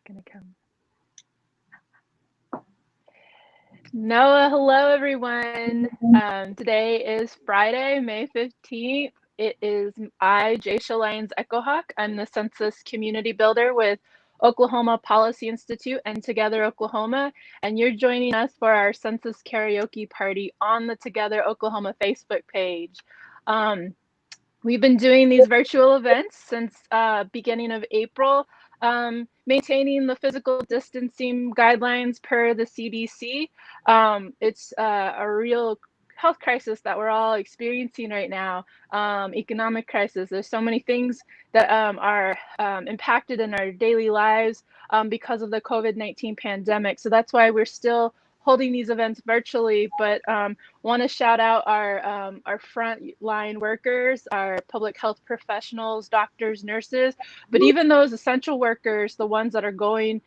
Gonna come. Noah, hello everyone. Today is Friday, May 15th. It is Jay Lyons Echohawk. I'm the Census Community Builder with Oklahoma Policy Institute and Together Oklahoma, and you're joining us for our Census Karaoke Party on the Together Oklahoma Facebook page. We've been doing these virtual events since beginning of April, maintaining the physical distancing guidelines per the CDC. It's a real health crisis that we're all experiencing right now, economic crisis. There's so many things that are impacted in our daily lives because of the COVID-19 pandemic. So that's why we're still holding these events virtually, but want to shout out our frontline workers, our public health professionals, doctors, nurses, but even those essential workers, the ones that are going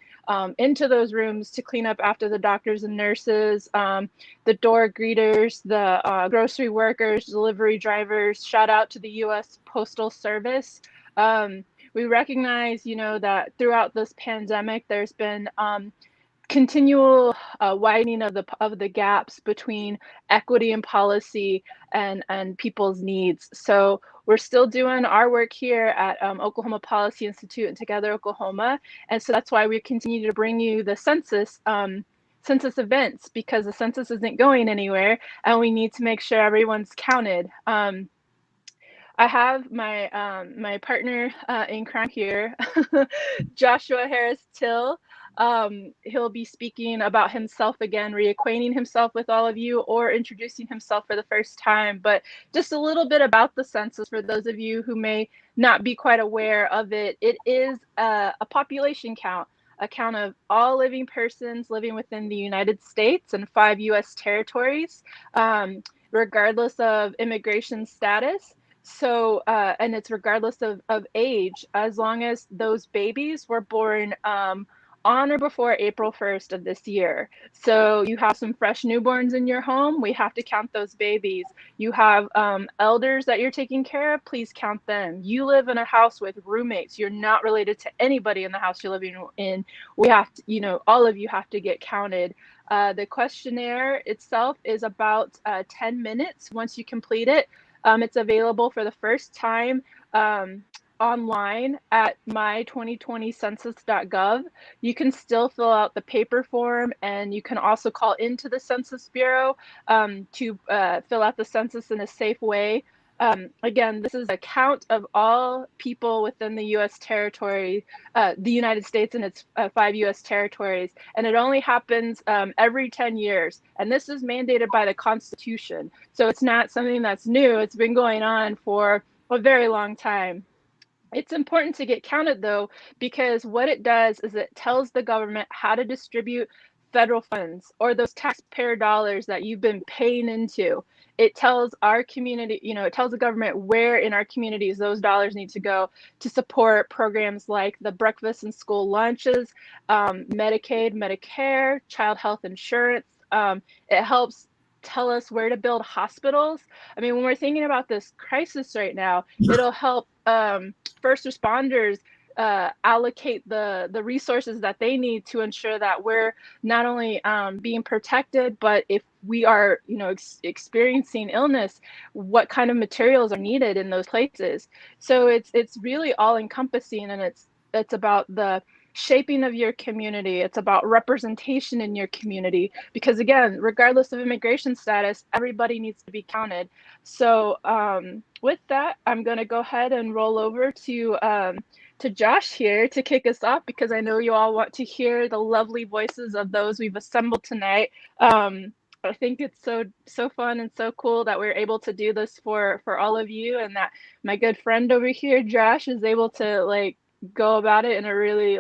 into those rooms to clean up after the doctors and nurses, the door greeters, the grocery workers, delivery drivers. Shout out to the U.S. Postal Service. We recognize, that throughout this pandemic, there's been continual widening of the gaps between equity and policy and people's needs. So we're still doing our work here at Oklahoma Policy Institute and Together Oklahoma, and so that's why we continue to bring you the census events, because the census isn't going anywhere, and we need to make sure everyone's counted. I have my partner in crime here, Joshua Harris Till. He'll be speaking about himself again, reacquainting himself with all of you, or introducing himself for the first time. But just a little bit about the census for those of you who may not be quite aware of it. It is a population count, a count of all living persons living within the United States and 5 U.S. territories, regardless of immigration status. So, and it's regardless of age, as long as those babies were born on or before April 1st of this year. So you have some fresh newborns in your home, we have to count those babies. You have elders that you're taking care of, please count them. You live in a house with roommates, you're not related to anybody in the house you're living in. We have to, all of you have to get counted. The questionnaire itself is about 10 minutes. Once you complete it, it's available for the first time online at my2020census.gov. You can still fill out the paper form, and you can also call into the Census Bureau to fill out the census in a safe way. Again, this is a count of all people within the U.S. territory, the United States and its 5 U.S. territories, and it only happens every 10 years. And this is mandated by the Constitution. So it's not something that's new. It's been going on for a very long time. It's important to get counted, though, because what it does is it tells the government how to distribute federal funds, or those taxpayer dollars that you've been paying into. It tells our community, it tells the government where in our communities those dollars need to go to support programs like the breakfast and school lunches, Medicaid, Medicare, child health insurance. It helps tell us where to build hospitals. I mean, when we're thinking about this crisis right now, it'll help first responders allocate the resources that they need to ensure that we're not only being protected, but if we are experiencing illness, what kind of materials are needed in those places. So it's really all encompassing, and it's about the shaping of your community. It's about representation in your community, because again, regardless of immigration status, everybody needs to be counted. So with that, I'm going to go ahead and roll over to Josh here to kick us off, because I know you all want to hear the lovely voices of those we've assembled tonight. I think it's so fun and so cool that we're able to do this for all of you, and that my good friend over here, Josh, is able to go about it in a really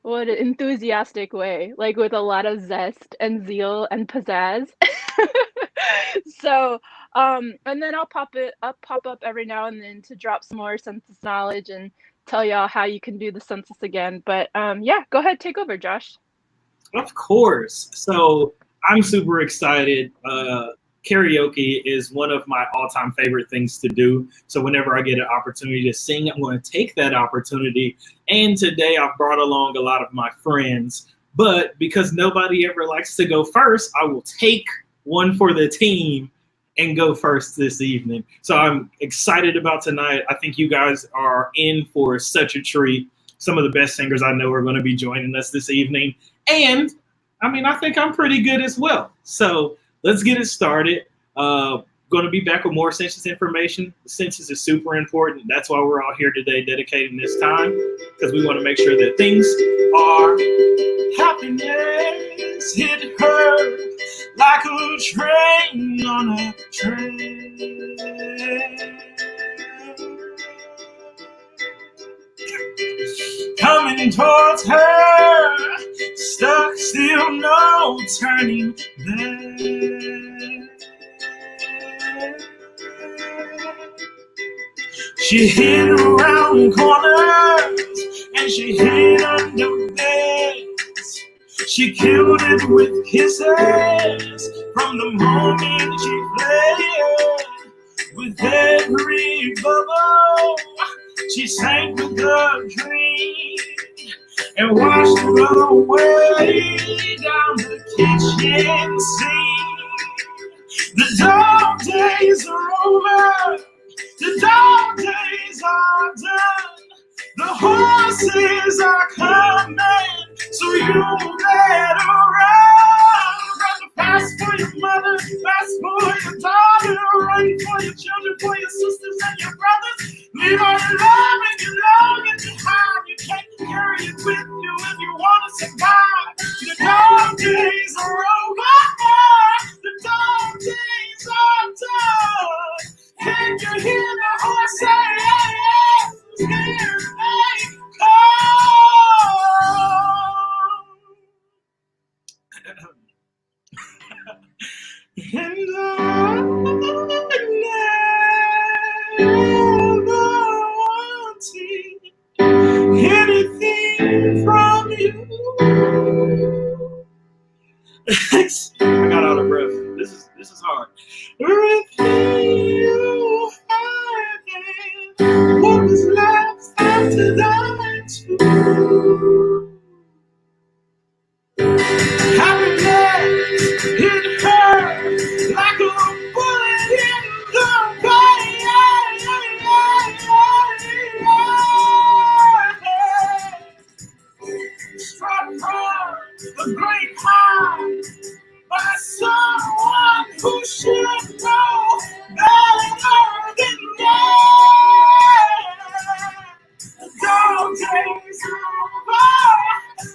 enthusiastic way, with a lot of zest and zeal and pizzazz. So and then I'll pop up every now and then to drop some more census knowledge and tell y'all how you can do the census again. But yeah, go ahead, take over, Josh. Of course. So I'm super excited. karaoke is one of my all-time favorite things to do. So whenever I get an opportunity to sing, I'm going to take that opportunity. And today I've brought along a lot of my friends. But because nobody ever likes to go first, I will take one for the team and go first this evening. So I'm excited about tonight. I think you guys are in for such a treat. Some of the best singers I know are going to be joining us this evening. And I mean, I think I'm pretty good as well. So let's get it started. Going to be back with more census information. The census is super important. That's why we're all here today dedicating this time, because we want to make sure that things are happiness hit her like a train on a train. Coming towards her, stuck, still no turning back. She hid around corners and she hid under beds. She killed it with kisses from the moment she played. With every bubble, she sank with a dream and washed it away down the kitchen sink. The dog days are over. The dog days are done. The horses are coming, so you better run. Run fast for your mother, fast for your daughter, run for your children, for your sisters and your brothers. Leave all your love and your longing behind. You can't carry it with you if you want to survive. The dog days are over. The dog days are done. Can you hear the horse say, here they come? And I never wanted anything from you. I got out of breath. This is hard. Everything you had, what was left after that too? Happiness hit her like a bullet in the body. Struck from the great high by someone who should know better than that. The dog days are over.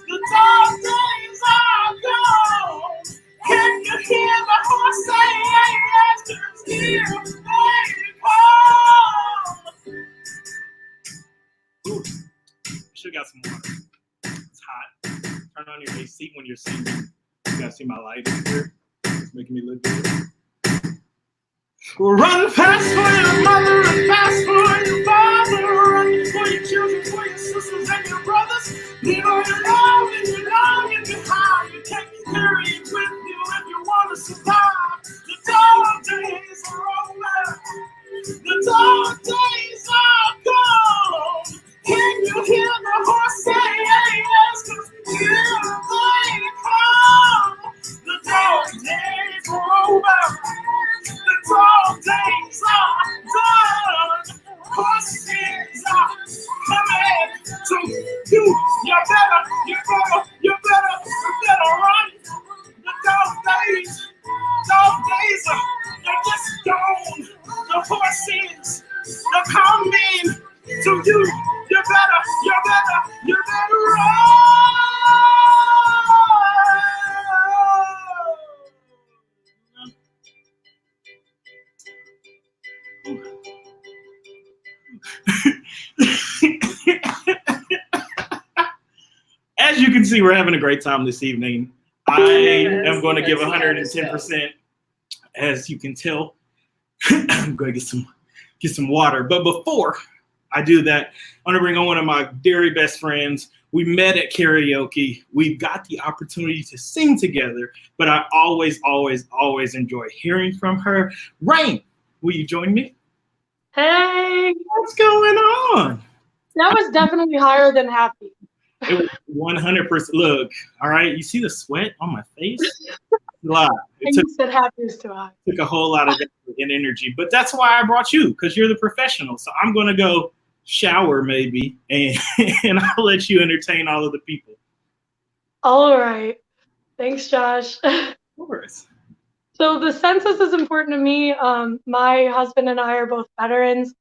The dog days are gone. Can you hear the horse say yes? Here they come. Should got some water. It's hot. Turn on your AC when you're singing. You guys see my light here? It's making me look good. Run fast for your mother and fast for your father. Run for your children, for your sisters and your brothers. Leave all your love and your longing behind. You can't carry it with you if you want to survive. The dog days are over. The dog days are gone. Can you hear the horse say yes? 'Cause here they come. The dog days are over. The dog days are done. Horses are coming to you. You better run. The dog days are just gone. The horses are coming to you. You better run. As you can see, we're having a great time this evening. I am going to give 110%, as you can tell. I'm going to get some water. But before I do that. I want to bring on one of my very best friends. We met at karaoke. We got the opportunity to sing together, but I always, always, always enjoy hearing from her. Rain, will you join me? Hey, What's going on? that was definitely higher than happy. It was 100%. Look, all right, you see the sweat on my face? A lot. And you said happy is too high. Took a whole lot of energy, but that's why I brought you, because you're the professional. So I'm going to go shower maybe, and I'll let you entertain all of the people. All right. Thanks, Josh. Of course. So the census is important to me. My husband and I are both veterans,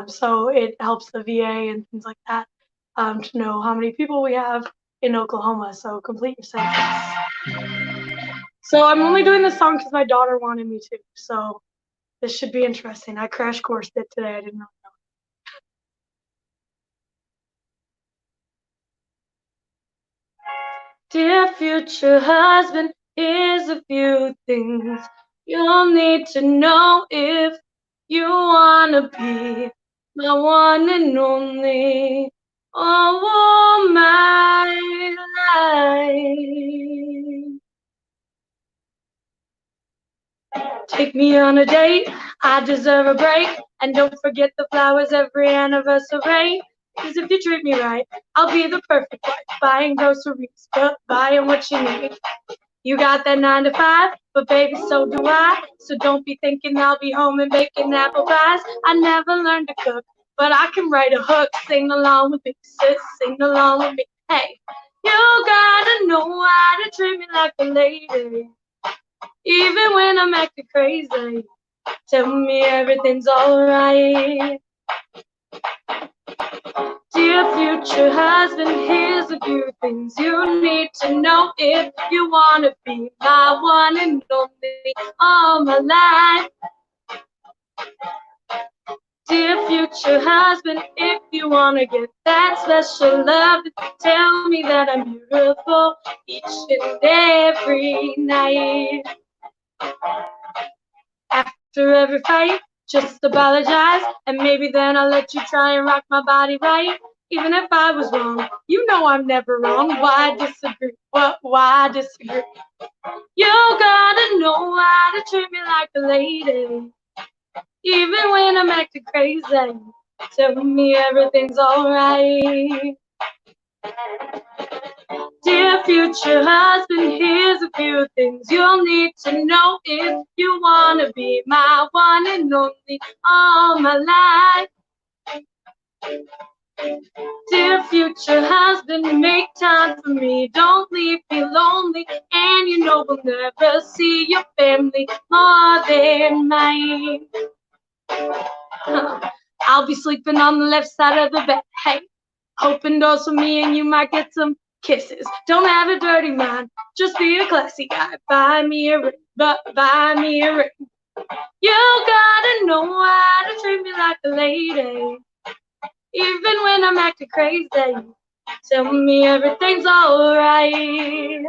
so it helps the VA and things like that to know how many people we have in Oklahoma. So complete your census. So I'm only doing this song because my daughter wanted me to. So this should be interesting. I crash coursed it today. I didn't know. Dear future husband, here's a few things you'll need to know if you wanna be my one and only, all my life. Take me on a date, I deserve a break, and don't forget the flowers every anniversary. Cause if you treat me right, I'll be the perfect wife, buying groceries, but buying what you need. You got that 9 to 5, but baby, so do I. So don't be thinking I'll be home and baking apple pies. I never learned to cook, but I can write a hook. Sing along with me, sis, sing along with me. Hey, you gotta know how to treat me like a lady, even when I'm acting crazy. Tell me everything's alright. Dear future husband, here's a few things you need to know if you want to be my one and only all my life. Dear future husband, if you want to get that special love, tell me that I'm beautiful each and every night. After every fight, just apologize, and maybe then I'll let you try and rock my body right. Even if I was wrong, you know I'm never wrong. Why disagree? Why disagree? You gotta know how to treat me like a lady, even when I'm acting crazy. Tell me everything's alright. Dear future husband, here's a few things you'll need to know if you want to be my one and only all my life. Dear future husband, make time for me, don't leave me lonely, and you know we'll never see your family more than mine. I'll be sleeping on the left side of the bed, hey, open doors for me and you might get some kisses. Don't have a dirty mind, just be a classy guy. Buy me a ring, buy me a ring. You gotta know how to treat me like a lady, even when I'm acting crazy. Tell me everything's alright.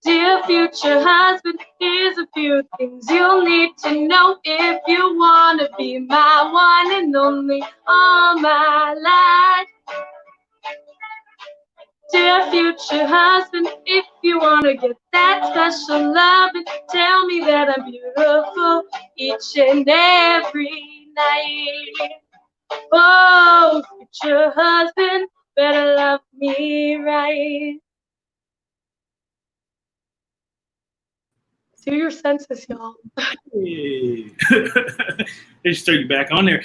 Dear future husband, here's a few things you'll need to know if you wanna be my one and only all my life. Dear future husband, if you wanna get that special love, tell me that I'm beautiful each and every night. Oh, future husband, better love me right. Do your census, y'all. Hey. They just throw you back on there.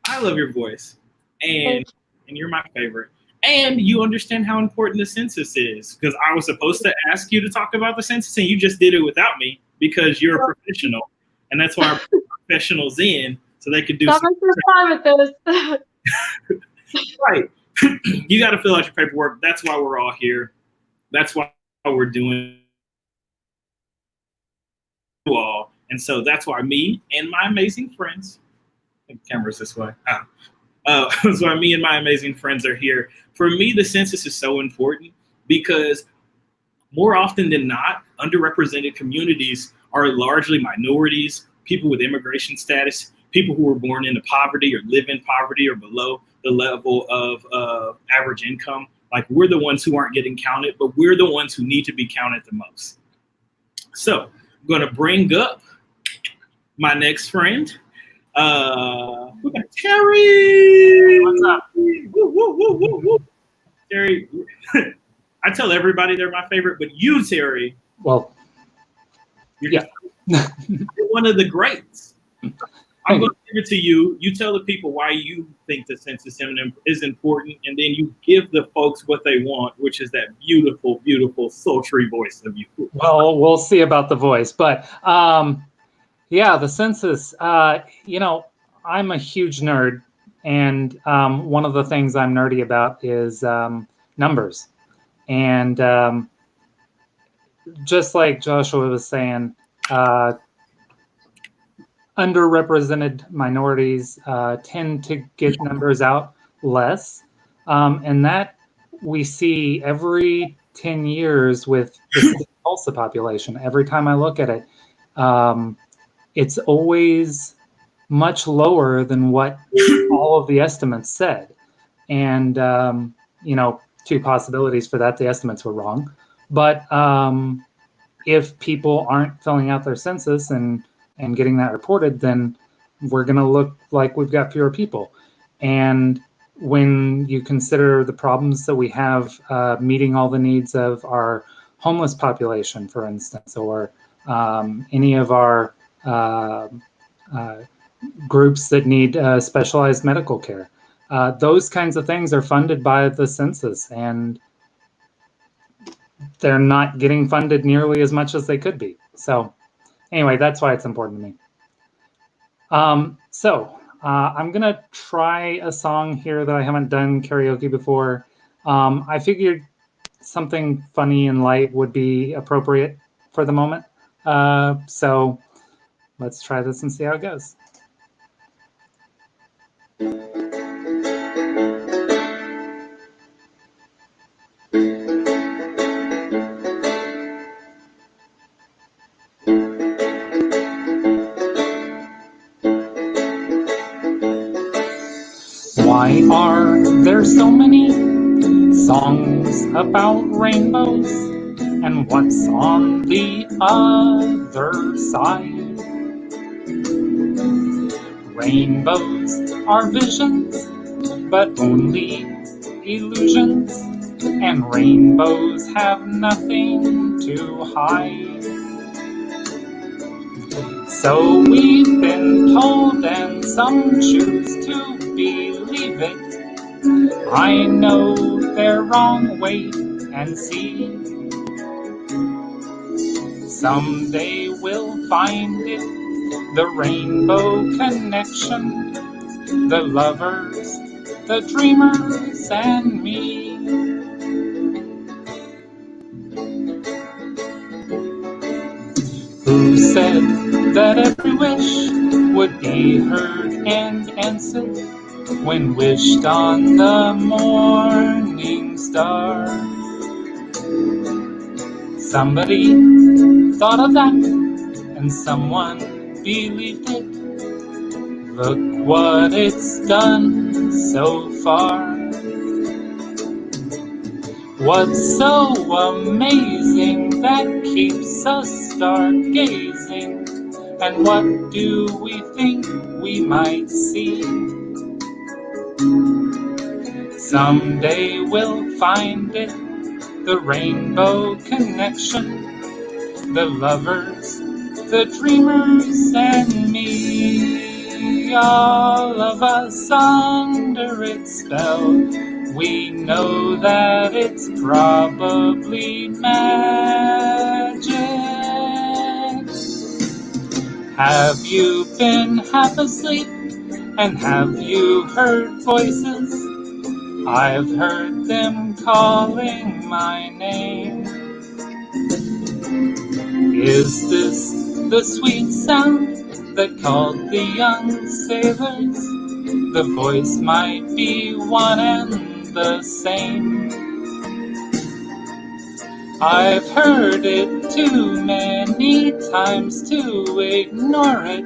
I love your voice, and you're my favorite. And you understand how important the census is, because I was supposed to ask you to talk about the census, and you just did it without me because you're a professional, and that's why I brought professionals in so they could do. Not my first time with this. Right. You got to fill out your paperwork. That's why we're all here. That's why we're doing it all. And so that's why me and my amazing friends, I think the camera's this way. That's why me and my amazing friends are here. For me, the census is so important because more often than not, underrepresented communities are largely minorities, people with immigration status, people who were born into poverty or live in poverty or below the level of average income. Like, we're the ones who aren't getting counted, but we're the ones who need to be counted the most. So I'm going to bring up my next friend. We got Terry. What's up? Woo, woo, woo, woo, woo. Terry, I tell everybody they're my favorite, but you, Terry, Well, you're one of the greats. I'm going to give it to you. You tell the people why you think the census is important, and then you give the folks what they want, which is that beautiful, beautiful, sultry voice of you. well, we'll see about the voice, but yeah, the census. I'm a huge nerd, and one of the things I'm nerdy about is numbers, and just like Joshua was saying. Underrepresented minorities tend to get numbers out less, and that we see every 10 years with the Tulsa population. Every time I look at it, it's always much lower than what all of the estimates said. And, two possibilities for that. The estimates were wrong. But if people aren't filling out their census and getting that reported, then we're going to look like we've got fewer people. And when you consider the problems that we have meeting all the needs of our homeless population, for instance, or any of our groups that need specialized medical care, those kinds of things are funded by the census, and they're not getting funded nearly as much as they could be. So anyway, that's why it's important to me. I'm going to try a song here that I haven't done karaoke before. I figured something funny and light would be appropriate for the moment. So let's try this and see how it goes. Why are there so many songs about rainbows? And what's on the other side? Rainbows are visions, but only illusions. And rainbows have nothing to hide. So we've been told, and some choose to believe it. I know they're wrong, wait and see. Someday we'll find it, the rainbow connection, the lovers, the dreamers, and me. Who said that every wish would be heard and answered when wished on the morning star? Somebody thought of that, and someone believed it. Look what it's done so far. What's so amazing that keeps us stargazing? And what do we think we might see? Someday we'll find it, the rainbow connection, the lovers, the dreamers, and me. All of us under its spell, we know that it's probably magic. Have you been half asleep, and have you heard voices? I've heard them calling my name. Is this the sweet sound that called the young sailors? The voice might be one and the same. I've heard it too many times to ignore it.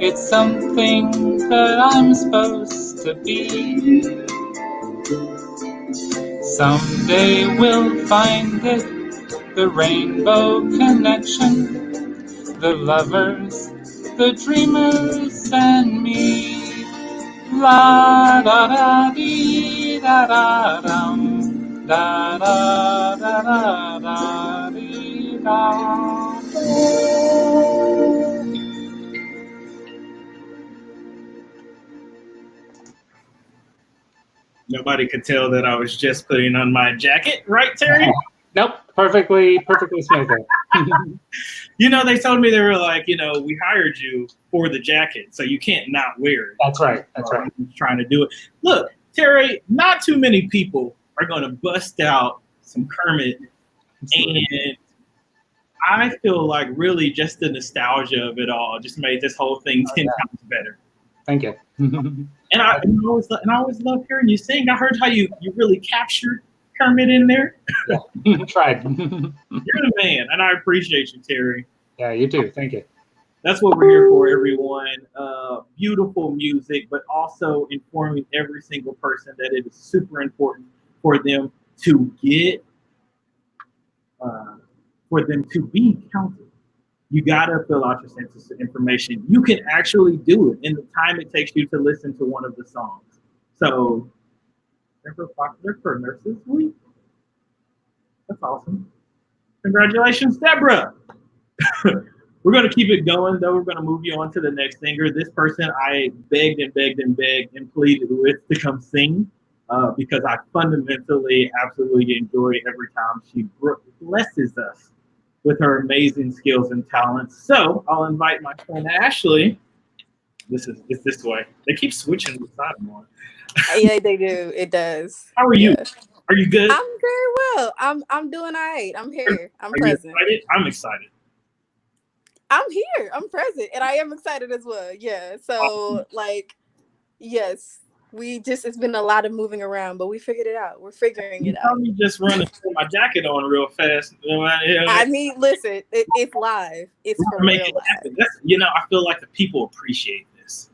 It's something that I'm supposed to be. Someday we'll find it, the rainbow connection, the lovers, the dreamers, and me. La da da dee da da dum, da da da da da dee da. Nobody could tell that I was just putting on my jacket, right, Terry? Nope, perfectly smooth there. You know, they told me, they were like, you know, we hired you for the jacket, so you can't not wear it. That's right. That's right. I'm trying to do it. Look, Terry, not too many people are going to bust out some Kermit, and I feel like really just the nostalgia of it all just made this whole thing 10 times better. Thank you. And I always love hearing you sing. I heard how you really captured Kermit in there. Tried. You're the man, and I appreciate you, Terry. Yeah, you too. Thank you. That's what we're here for, everyone. Beautiful music, but also informing every single person that it is super important for them to get, for them to be counted. You gotta fill out your census information. You can actually do it in the time it takes you to listen to one of the songs. So, they're popular for Nurses Week. That's awesome. Congratulations, Deborah. We're going to keep it going, though. We're going to move you on to the next singer. This person I begged and begged and begged and pleaded with to come sing because I fundamentally, absolutely enjoy every time she blesses us with her amazing skills and talents. So I'll invite my friend Ashley. It's this way. They keep switching the side I'm on. Yeah, they do. It does. How are you? Are you good? I'm very well. I'm doing all right. I'm here. I'm present. I'm excited. I'm here. I'm present, and I am excited as well. Yeah. So, yes, it's been a lot of moving around, but we figured it out. We're figuring it out. Let me just run and put my jacket on real fast. I mean, listen, it's live. It's for real live. I feel like the people appreciate this.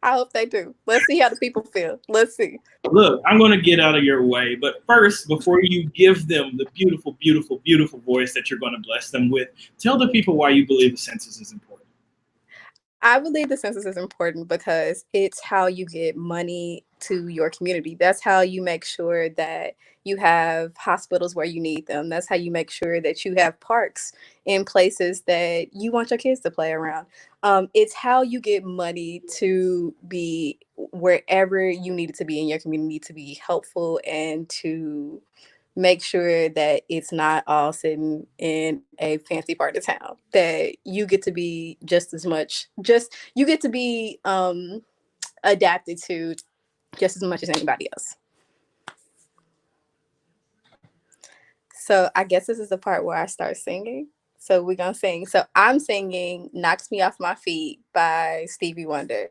I hope they do. Let's see how the people feel. Let's see. Look, I'm going to get out of your way. But first, before you give them the beautiful, beautiful, beautiful voice that you're going to bless them with, tell the people why you believe the census is important. I believe the census is important because it's how you get money to your community. That's how you make sure that you have hospitals where you need them. That's how you make sure that you have parks in places that you want your kids to play around. It's how you get money to be wherever you need it to be in your community to be helpful and to make sure that it's not all sitting in a fancy part of town, that you get to be you get to be adapted to just as much as anybody else. So I guess this is the part where I start singing. So we're going to sing. So I'm singing Knocks Me Off My Feet by Stevie Wonder.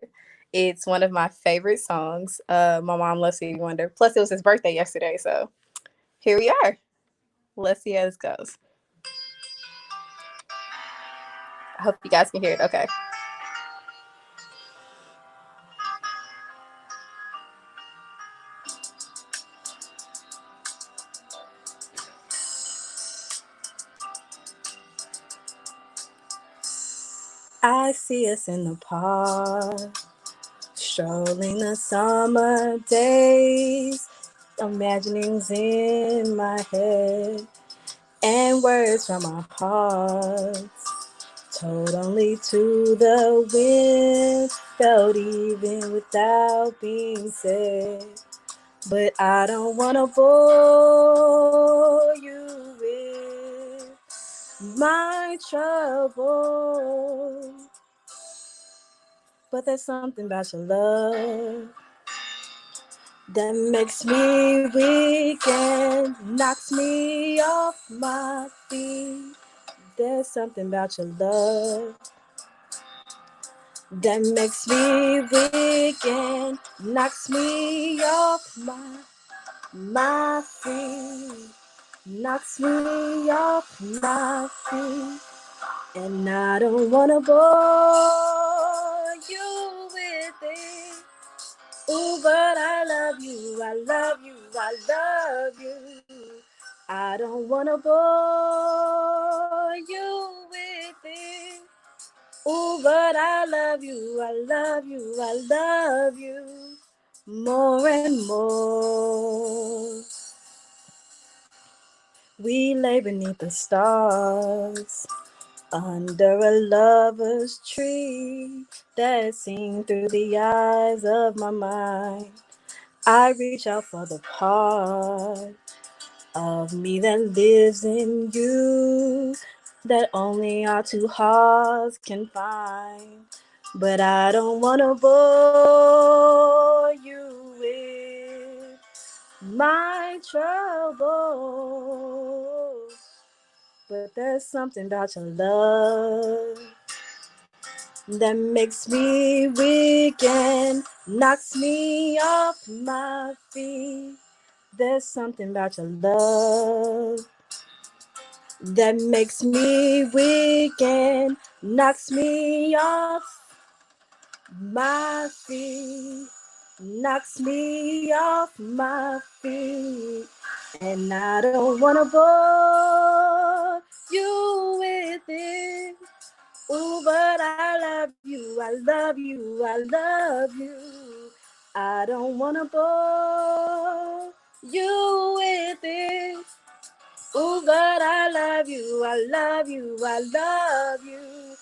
It's one of my favorite songs. My mom loves Stevie Wonder. Plus, it was his birthday yesterday. So here we are. Let's see how this goes. I hope you guys can hear it. Okay. I see us in the park, strolling the summer days, imaginings in my head, and words from our hearts, told only to the wind, felt even without being said. But I don't want to bore you with my trouble. But there's something about your love that makes me weak and knocks me off my feet. There's something about your love that makes me weak and knocks me off my feet. Knocks me off my feet. And I don't want to bore Ooh, but I love you, I love you, I love you. I don't wanna bore you with it. Ooh, but I love you, I love you, I love you more and more. We lay beneath the stars under a lover's tree that's seen through the eyes of my mind. I reach out for the part of me that lives in you that only our two hearts can find. But I don't wanna bore you with my troubles. But there's something about your love that makes me weak and knocks me off my feet. There's something about your love that makes me weak and knocks me off my feet. Knocks me off my feet. And I don't wanna bore you with it. Ooh, but I love you, I love you, I love you. I don't wanna bore you with it. Ooh, but I love you, I love you, I love you.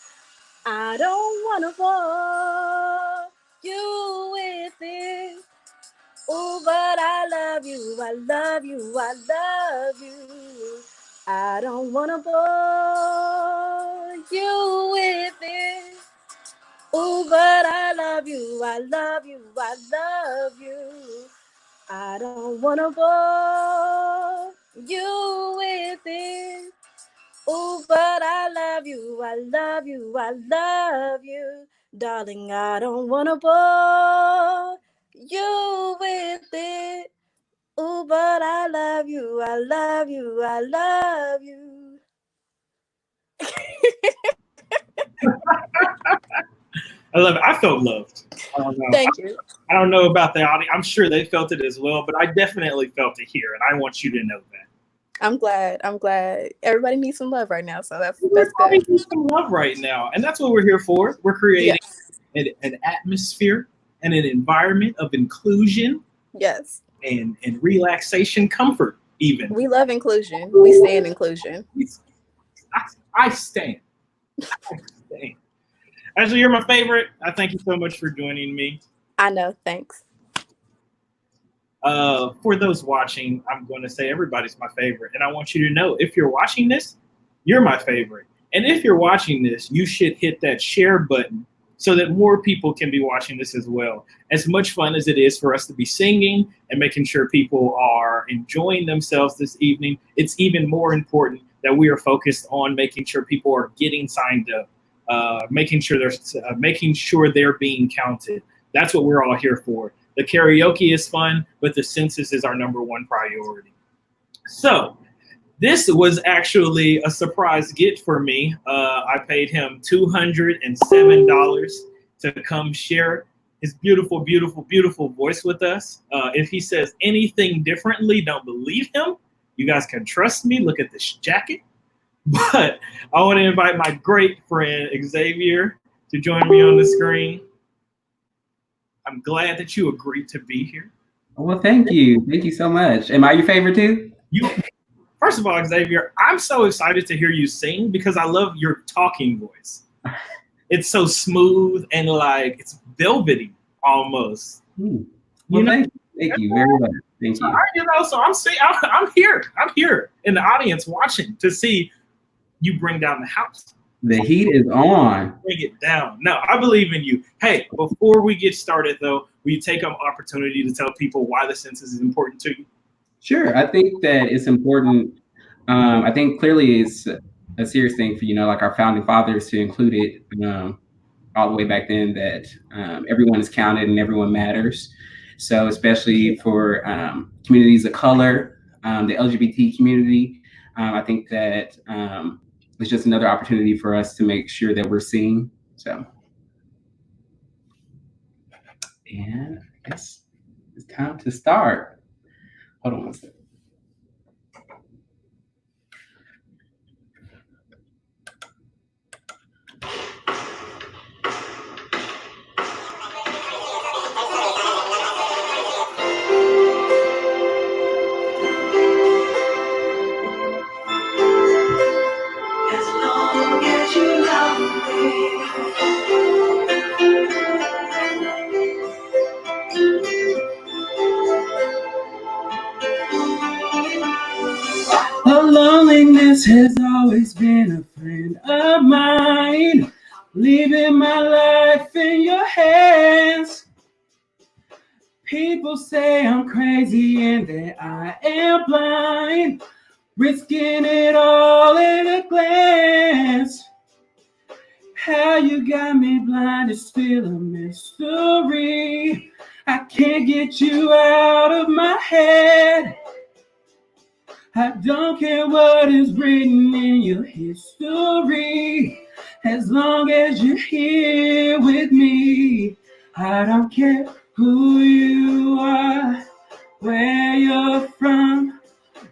I don't wanna bore you with it. Ooh, but I love you, I love you, I love you. I don't wanna bore you with it. Ooh, but I love you, I love you, I love you. I don't wanna bore you with it. Ooh, but I love you, I love you, I love you. Darling, I don't wanna bore you with it. Ooh, but I love you, I love you, I love you. I love it. I felt loved. I don't know. Thank you. I don't know about the audience. I'm sure they felt it as well, but I definitely felt it here, and I want you to know that. I'm glad. Everybody needs some love right now, so that's Everybody good. needs some love right now, and that's what we're here for. We're creating an atmosphere and an environment of inclusion Yes. and relaxation, comfort, even. We love inclusion. We stand inclusion. I stand. I stand. Ashley, you're my favorite. I thank you so much for joining me. I know. Thanks. For those watching, I'm going to say everybody's my favorite. And I want you to know, if you're watching this, you're my favorite. And if you're watching this, you should hit that share button so that more people can be watching this as well. As much fun as it is for us to be singing and making sure people are enjoying themselves this evening, it's even more important that we are focused on making sure people are getting signed up, making sure they're being counted. That's what we're all here for. The karaoke is fun, but the census is our number one priority. So this was actually a surprise get for me. I paid him $207 to come share his beautiful, beautiful, beautiful voice with us. If he says anything differently, don't believe him. You guys can trust me. Look at this jacket. But I want to invite my great friend Xavier to join me on the screen. I'm glad that you agreed to be here. Well, thank you. Thank you so much. Am I your favorite too? First of all, Xavier, I'm so excited to hear you sing because I love your talking voice. It's so smooth and like it's velvety almost. Well, thank you very much. Thank you. So I'm here. I'm here in the audience watching to see you bring down the house. The heat is on. Bring it down. No, I believe in you. Hey, before we get started, though, will you take an opportunity to tell people why the census is important to you? Sure. I think that it's important. I think clearly it's a serious thing for, like our founding fathers to include it all the way back then that everyone is counted and everyone matters. So especially for communities of color, the LGBT community, I think that it's just another opportunity for us to make sure that we're seen. So, and It's time to start. Hold on one second. As long as you love me. Loneliness has always been a friend of mine, leaving my life in your hands. People say I'm crazy and that I am blind, risking it all in a glance. How you got me blind is still a mystery. I can't get you out of my head. I don't care what is written in your history, as long as you're here with me. I don't care who you are, where you're from,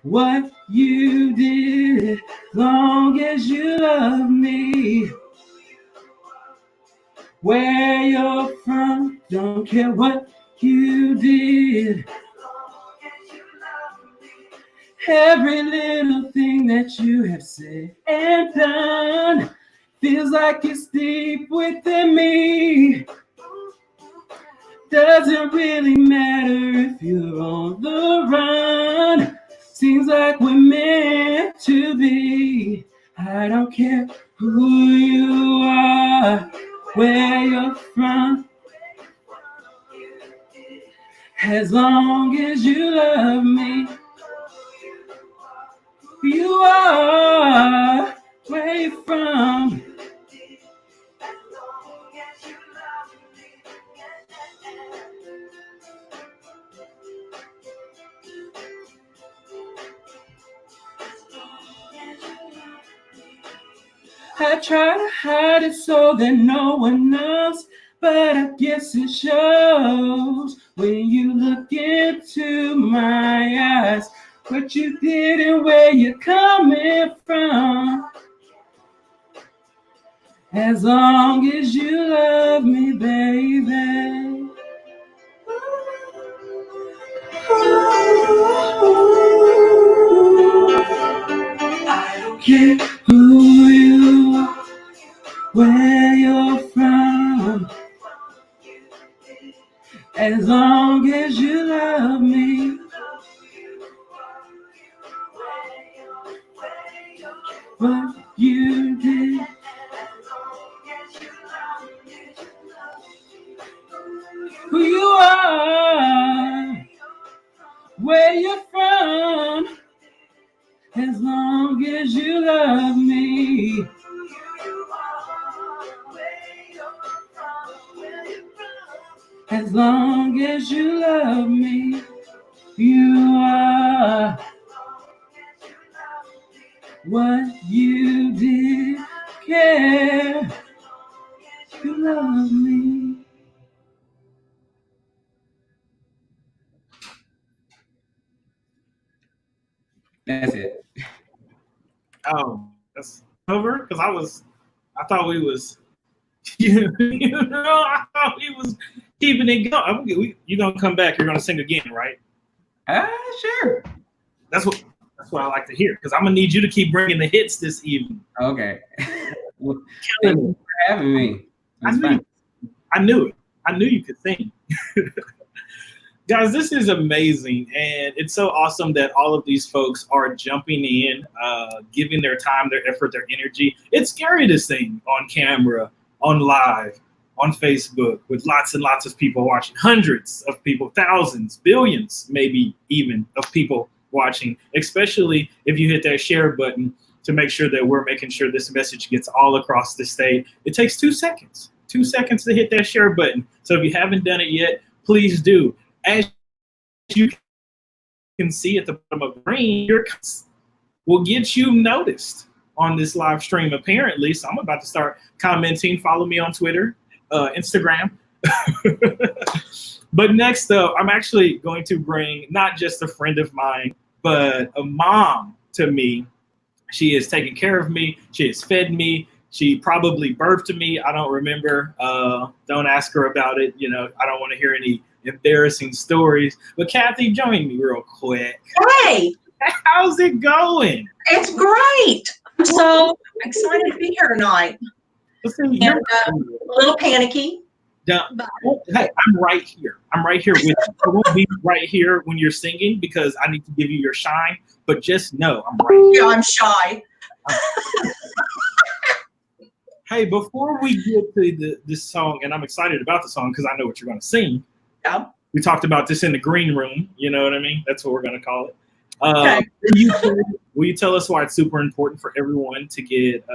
what you did, long as you love me. Where you're from, don't care what you did. Every little thing that you have said and done feels like it's deep within me. Doesn't really matter if you're on the run. Seems like we're meant to be. I don't care who you are, where you're from, as long as you love me. You are where you're from. I try to hide it so that no one knows, but I guess it shows when you look into my eyes. What you did and where you're coming from. As long as you love me, baby. I don't care who you are, where you're from. As long as you love me. What you did. Who you are, where you're from, as long as you love me. As long as you love me, you are what you did, care, you love me. That's it. Oh, that's over? Because I thought we was, you know, I thought we was keeping it going. You're going to come back, you're going to sing again, right? Sure. That's what I like to hear, because I'm going to need you to keep bringing the hits this evening. Okay. Well, thank you for having me. I knew it. I knew you could sing. Guys, this is amazing, and it's so awesome that all of these folks are jumping in, giving their time, their effort, their energy. It's scary to sing on camera, on live, on Facebook, with lots and lots of people watching, hundreds of people, thousands, billions, maybe even, of people watching, especially if you hit that share button to make sure that we're making sure this message gets all across the state. It takes 2 seconds. 2 seconds to hit that share button. So if you haven't done it yet, please do. As you can see at the bottom of the screen, your comments will get you noticed on this live stream, apparently. So I'm about to start commenting. Follow me on Twitter, Instagram. But next up, I'm actually going to bring not just a friend of mine, but a mom to me. She has taken care of me. She has fed me. She probably birthed me. I don't remember. Don't ask her about it. You know, I don't want to hear any embarrassing stories. But Kathy, join me real quick. Hey, How's it going? it's great. I'm so excited to be here tonight. Listen, And a little panicky. Hey, I'm right here. I'm right here with you. I won't be right here when you're singing because I need to give you your shine. But just know I'm right here. Yeah, I'm shy. Hey, before we get to this song, and I'm excited about the song because I know what you're going to sing. Yeah. We talked about this in the green room. You know what I mean? That's what we're going to call it. Okay. Will you tell us why it's super important for everyone to get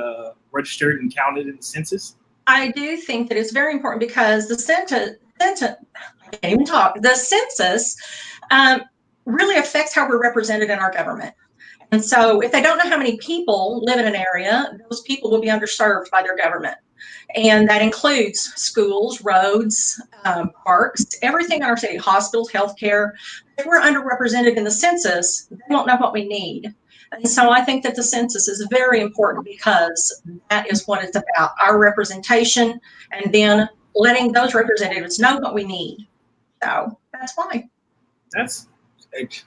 registered and counted in the census? I do think that it's very important because the census I can't even talk. The census really affects how we're represented in our government. And so if they don't know how many people live in an area, those people will be underserved by their government. And that includes schools, roads, parks, everything in our city, hospitals, healthcare. If we're underrepresented in the census, they won't know what we need. And so I think that the census is very important because that is what it's about, our representation, and then letting those representatives know what we need. So that's why.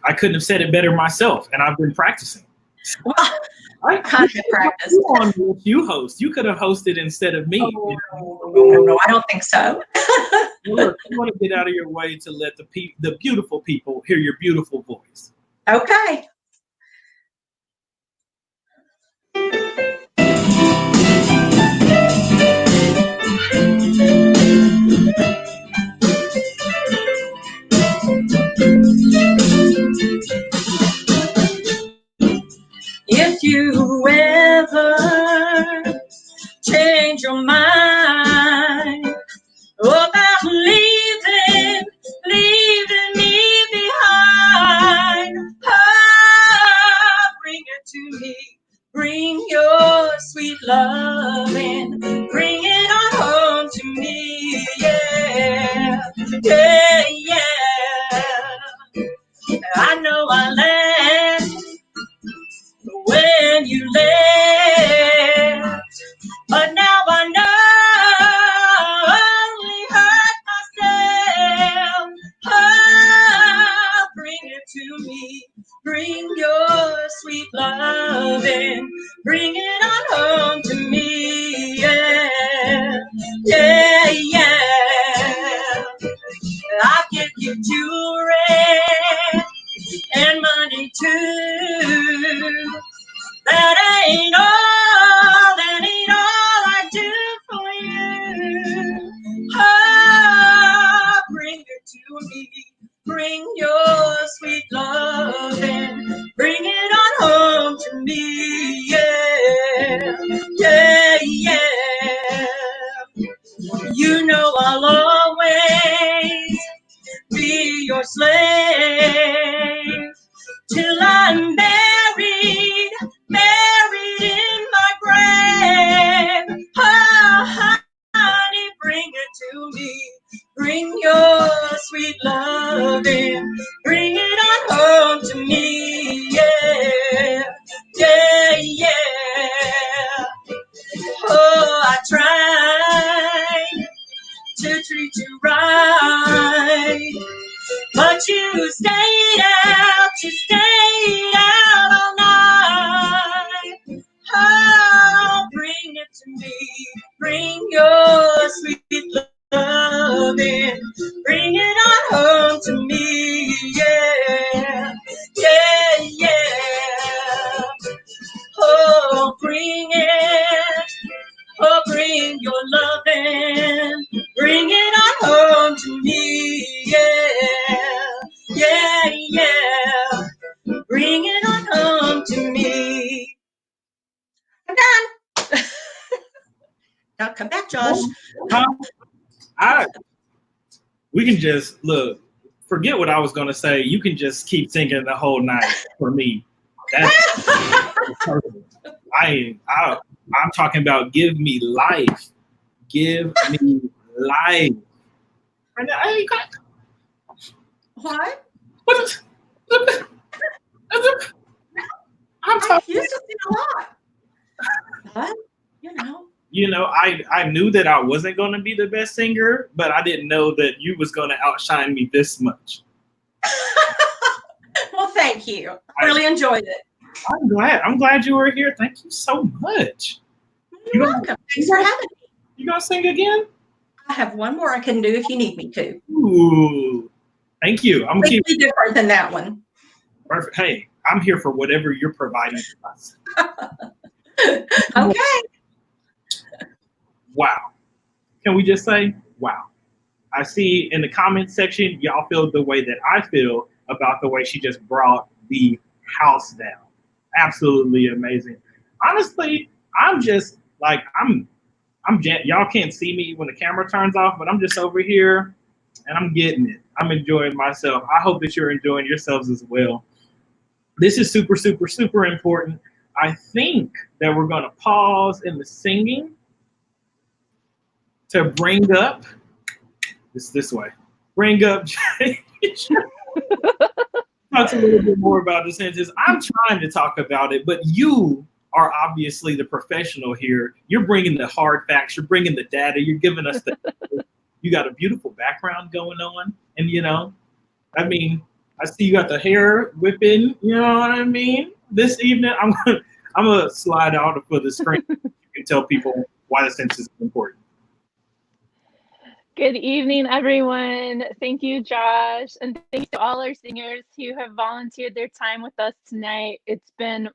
I couldn't have said it better myself, and I've been practicing. Well, I kind of practiced. On what you host. You could have hosted instead of me. No, I don't think so. Look, you want to get out of your way to let the beautiful people hear your beautiful voice. Okay. If you ever change your mind about leaving me behind, bring it to me. Bring your sweet love and bring it on home to me. Yeah, yeah, yeah. I know I laughed when you left, but now I know I only hurt myself. Bring it to me. Bring your sweet love and bring it on home to me. Yeah, yeah, yeah. I'll give you jewelry and money too. That ain't all I do for you. Oh, bring it to me. Bring your sweet love and bring it on home to me. Yeah, yeah, yeah. You know I'll always be your slave till I'm buried in my grave. Oh, honey, bring it to me. Bring your sweet love and bring it on home to me. Yeah, yeah, yeah. Oh, I tried to treat you right, but you stayed out all night. Oh, bring it to me. Bring your sweet love and bring it on home to me. Yeah, yeah, yeah. Oh, bring it. Oh, bring your love and bring it on home to me. Yeah, yeah, yeah. Bring it on home to me. I'm done. Now come back, Josh. We can just look. Forget what I was going to say. You can just keep singing the whole night for me. That's perfect. I'm talking about give me life. Give me life. What? I'm I talking. used to sing a lot. But, I knew that I wasn't going to be the best singer, but I didn't know that you was going to outshine me this much. Well, thank you. I really enjoyed it. I'm glad you were here. Thank you so much. You're welcome. Thanks for having me. You gonna sing again? I have one more I can do if you need me to. Ooh, thank you. I'm completely different than that one. Perfect. Hey, I'm here for whatever you're providing for us. Okay. Wow. Can we just say, wow? I see in the comment section, y'all feel the way that I feel about the way she just brought the house down. Absolutely amazing. Honestly, I'm just like, y'all can't see me when the camera turns off, but I'm just over here and I'm getting it. I'm enjoying myself. I hope that you're enjoying yourselves as well. This is super, super, super important. I think that we're going to pause in the singing to bring up this way. Bring up Jay. Talk a little bit more about the census. I'm trying to talk about it, but you are obviously the professional here. You're bringing the hard facts. You're bringing the data. You're giving us you got a beautiful background going on. And, I mean, I see you got the hair whipping, you know what I mean? This evening, I'm gonna slide out for the screen. You can tell people why the census is important. Good evening, everyone. Thank you, Josh, and thank you to all our singers who have volunteered their time with us tonight. It's been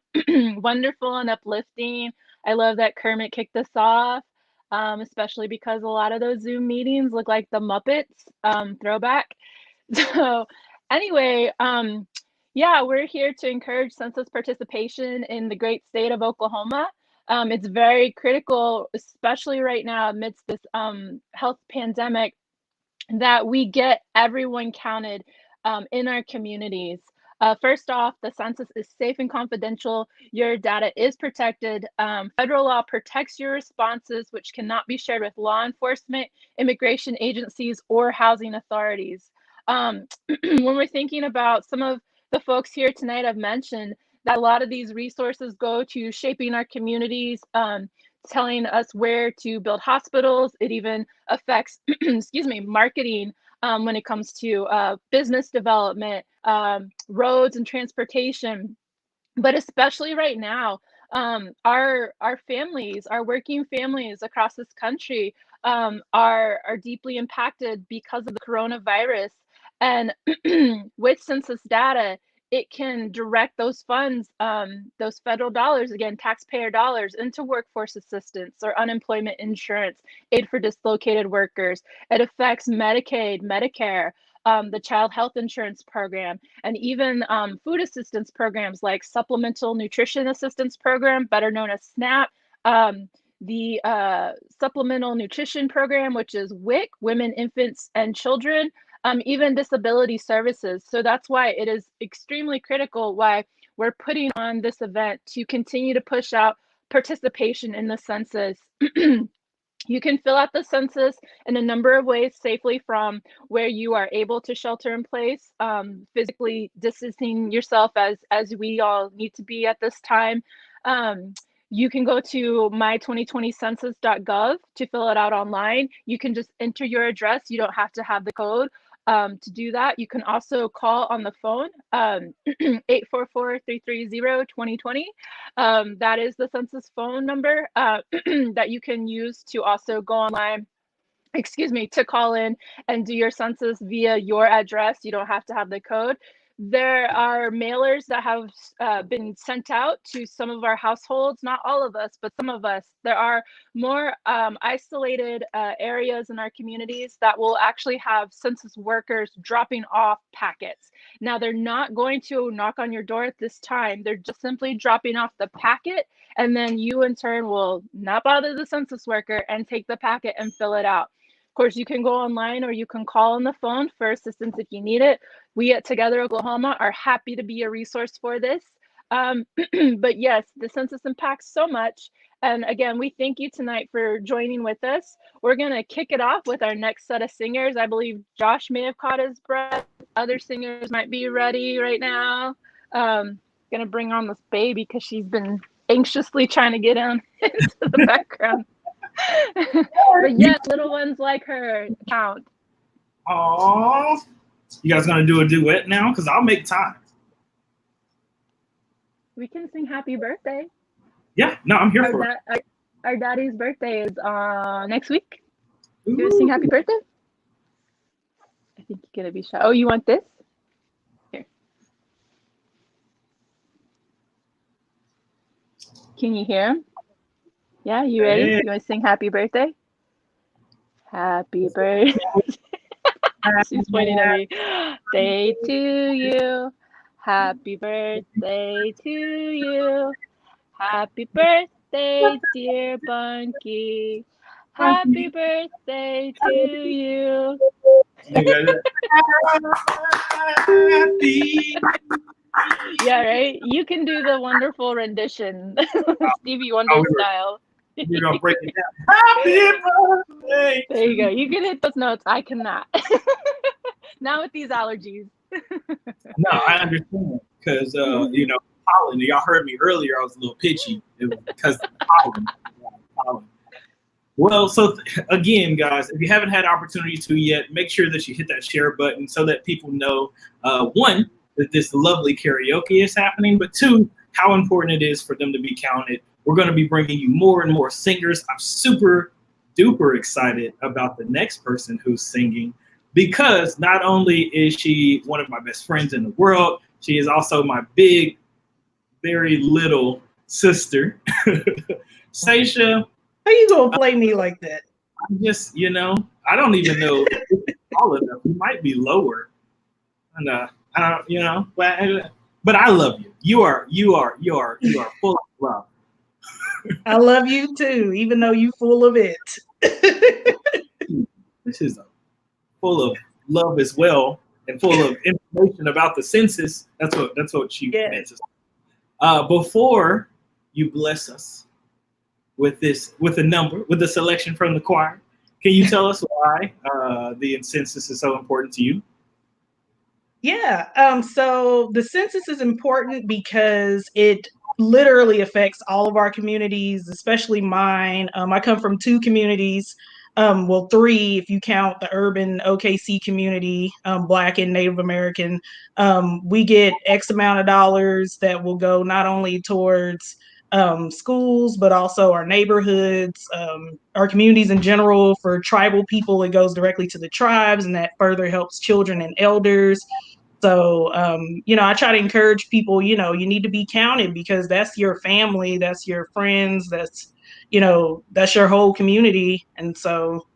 wonderful and uplifting. I love that Kermit kicked us off, especially because a lot of those Zoom meetings look like the Muppets throwback. So anyway, yeah, we're here to encourage census participation in the great state of Oklahoma. It's very critical, especially right now amidst this health pandemic, that we get everyone counted in our communities. First off, the census is safe and confidential. Your data is protected. Federal law protects your responses, which cannot be shared with law enforcement, immigration agencies, or housing authorities. When we're thinking about some of the folks here tonight, I've mentioned that a lot of these resources go to shaping our communities, telling us where to build hospitals. It even affects, excuse me, marketing when it comes to business development, roads and transportation. But especially right now, our families, our working families across this country are deeply impacted because of the coronavirus. And with census data, it can direct those funds, those federal dollars, again, taxpayer dollars, into workforce assistance or unemployment insurance, aid for dislocated workers. It affects Medicaid, Medicare, the child health insurance program, and even food assistance programs like Supplemental Nutrition Assistance Program, better known as SNAP, the Supplemental Nutrition Program, which is WIC, Women, Infants, and Children, even disability services. So that's why it is extremely critical why we're putting on this event to continue to push out participation in the census. You can fill out the census in a number of ways safely from where you are able to shelter in place, physically distancing yourself as we all need to be at this time. You can go to my2020census.gov to fill it out online. You can just enter your address. You don't have to have the code to do that. You can also call on the phone, 844-330-2020. That is the census phone number that you can use to also go online, to call in and do your census via your address. You don't have to have the code. There are mailers that have been sent out to some of our households, not all of us, but some of us. There are more isolated areas in our communities that will actually have census workers dropping off packets. Now, they're not going to knock on your door at this time. They're just simply dropping off the packet, and then you in turn will not bother the census worker and take the packet and fill it out. Of course, you can go online or you can call on the phone for assistance if you need it. We at Together Oklahoma are happy to be a resource for this. But yes, the census impacts so much. And again, we thank you tonight for joining with us. We're going to kick it off with our next set of singers. I believe Josh may have caught his breath. Other singers might be ready right now. Going to bring on this baby because she's been anxiously trying to get in into the background. But yes, little ones like her count. Aww. You guys gonna do a duet now? Because I'll make time. We can sing happy birthday. Yeah, no, I'm here for it. Our daddy's birthday is next week. You want to sing happy birthday? I think you're going to be shy. Oh, you want this? Here. Can you hear him? Yeah, you ready? Hey. You want to sing happy birthday? Happy birthday. She's pointing at me. Day to you. Happy birthday to you. Happy birthday, dear Bunky. Happy birthday to you. Yeah, right? You can do the wonderful rendition, Stevie Wonder style. You're going to break it down. Happy birthday. There you go. You can hit those notes. I cannot. Not with these allergies. No, I understand. Because, you know, pollen. Y'all heard me earlier. I was a little pitchy. It was because of pollen. Well, so again, guys, if you haven't had opportunity to yet, make sure that you hit that share button so that people know, one, that this lovely karaoke is happening, but two, how important it is for them to be counted. We're going to be bringing you more and more singers. I'm super duper excited about the next person who's singing, because not only is she one of my best friends in the world, she is also my big, very little sister. Sasha. How you gonna play me like that? I'm just, you know, I don't even know if it's tall enough. You might be lower. And I don't, you know, but I love you. You are full of love. I love you too, even though you full of it. This is full of love as well, and full of information about the census. That's what she meant to say. Before you bless us with a number, with the selection from the choir, can you tell us why the census is so important to you? Yeah. So the census is important because it literally affects all of our communities, especially mine. I come from two communities. Well, three if you count the urban OKC community, Black and Native American. We get X amount of dollars that will go not only towards schools, but also our neighborhoods, our communities in general. For tribal people, it goes directly to the tribes, and that further helps children and elders. So, you know, I try to encourage people, you know, you need to be counted because that's your family, that's your friends, that's, you know, that's your whole community. And so,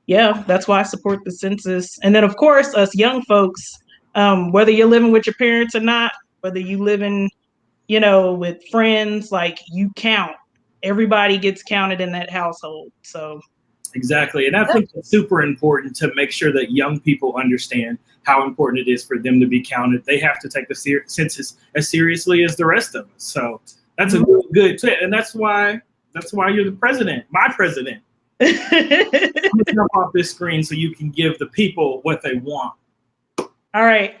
yeah, that's why I support the census. And then, of course, us young folks, whether you're living with your parents or not, whether you live in, you know, with friends, like you count. Everybody gets counted in that household. So exactly. And I think it's super important to make sure that young people understand how important it is for them to be counted. They have to take the census as seriously as the rest of us. So that's a good tip. And that's why you're the president, my president. I'm gonna jump off this screen so you can give the people what they want. All right.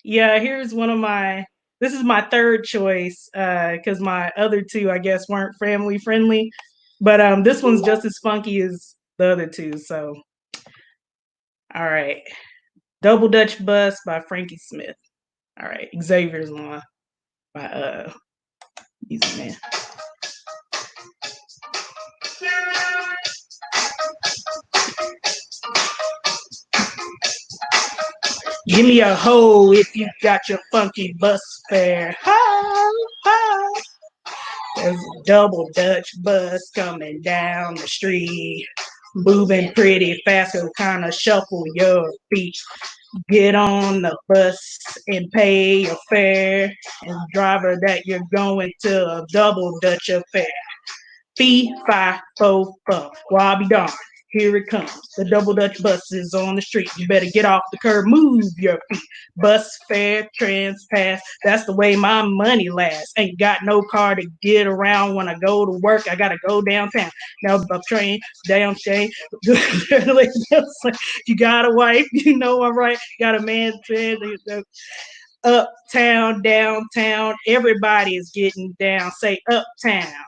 Yeah, here's this is my third choice, because my other two, I guess, weren't family friendly. But this one's just as funky as the other two. So, all right. Double Dutch Bus by Frankie Smith. All right. Xavier's on by Music Man. Give me a hoe if you got your funky bus fare. Ho, ho. There's a double Dutch bus coming down the street, moving pretty fast, so kind of shuffle your feet. Get on the bus and pay your fare, and driver that you're going to a double Dutch affair. Fee, fi, fo, fum. Well, I'll be darned. Here it comes. The double Dutch bus is on the street. You better get off the curb, move your feet. Bus fare, trans pass. That's the way my money lasts. Ain't got no car to get around when I go to work. I gotta go downtown. Now the train, downtown. You got a wife, you know I'm right. Got a man, uptown, downtown. Everybody is getting down. Say uptown.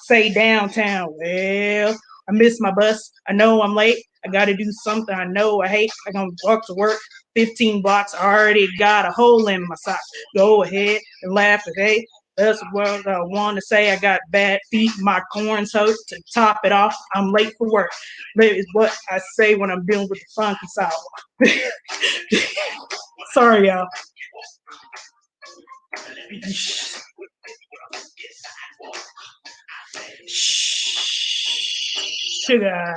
Say downtown. Well, I missed my bus. I know I'm late. I got to do something I know I hate. I'm going to walk to work 15 blocks. I already got a hole in my sock. Go ahead and laugh at hey. That's what I want to say. I got bad feet. My corns hurt. To top it off, I'm late for work. That is what I say when I'm dealing with the funky sour. Sorry, y'all. Sugar.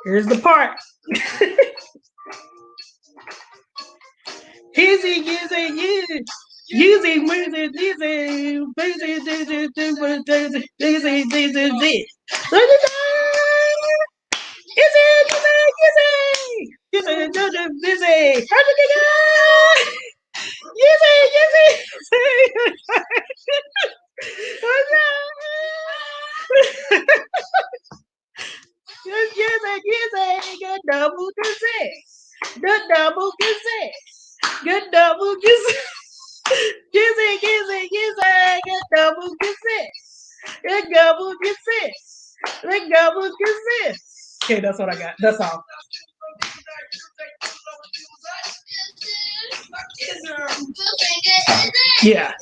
Here's the part. Hizzy, gizzy, yeah. Yeezy, wizzy, dizzy, busy, dizzy, dizzy, dizzy, dizzy, dizzy, dizzy. Look at that! Gizzy, gizzy, gizzy, gizzy, dizzy. Gizzy, good double gizzy. Good double gizzy. Good double gizzy. Gizzy, gizzy, gizzy. Good double gizzy. Good double gizzy. Good double gizzy. Okay, that's what I got. That's all. Yeah.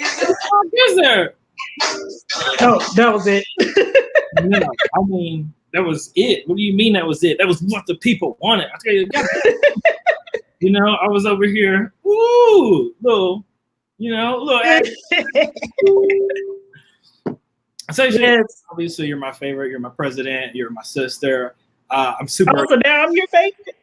Oh, that was it. No, I mean, that was it. What do you mean that was it? That was what the people wanted. I tell you, you know, I was over here, ooh, little. Sasha, yes. Obviously, you're my favorite. You're my president. You're my sister. I'm super. Oh, so now I'm your favorite?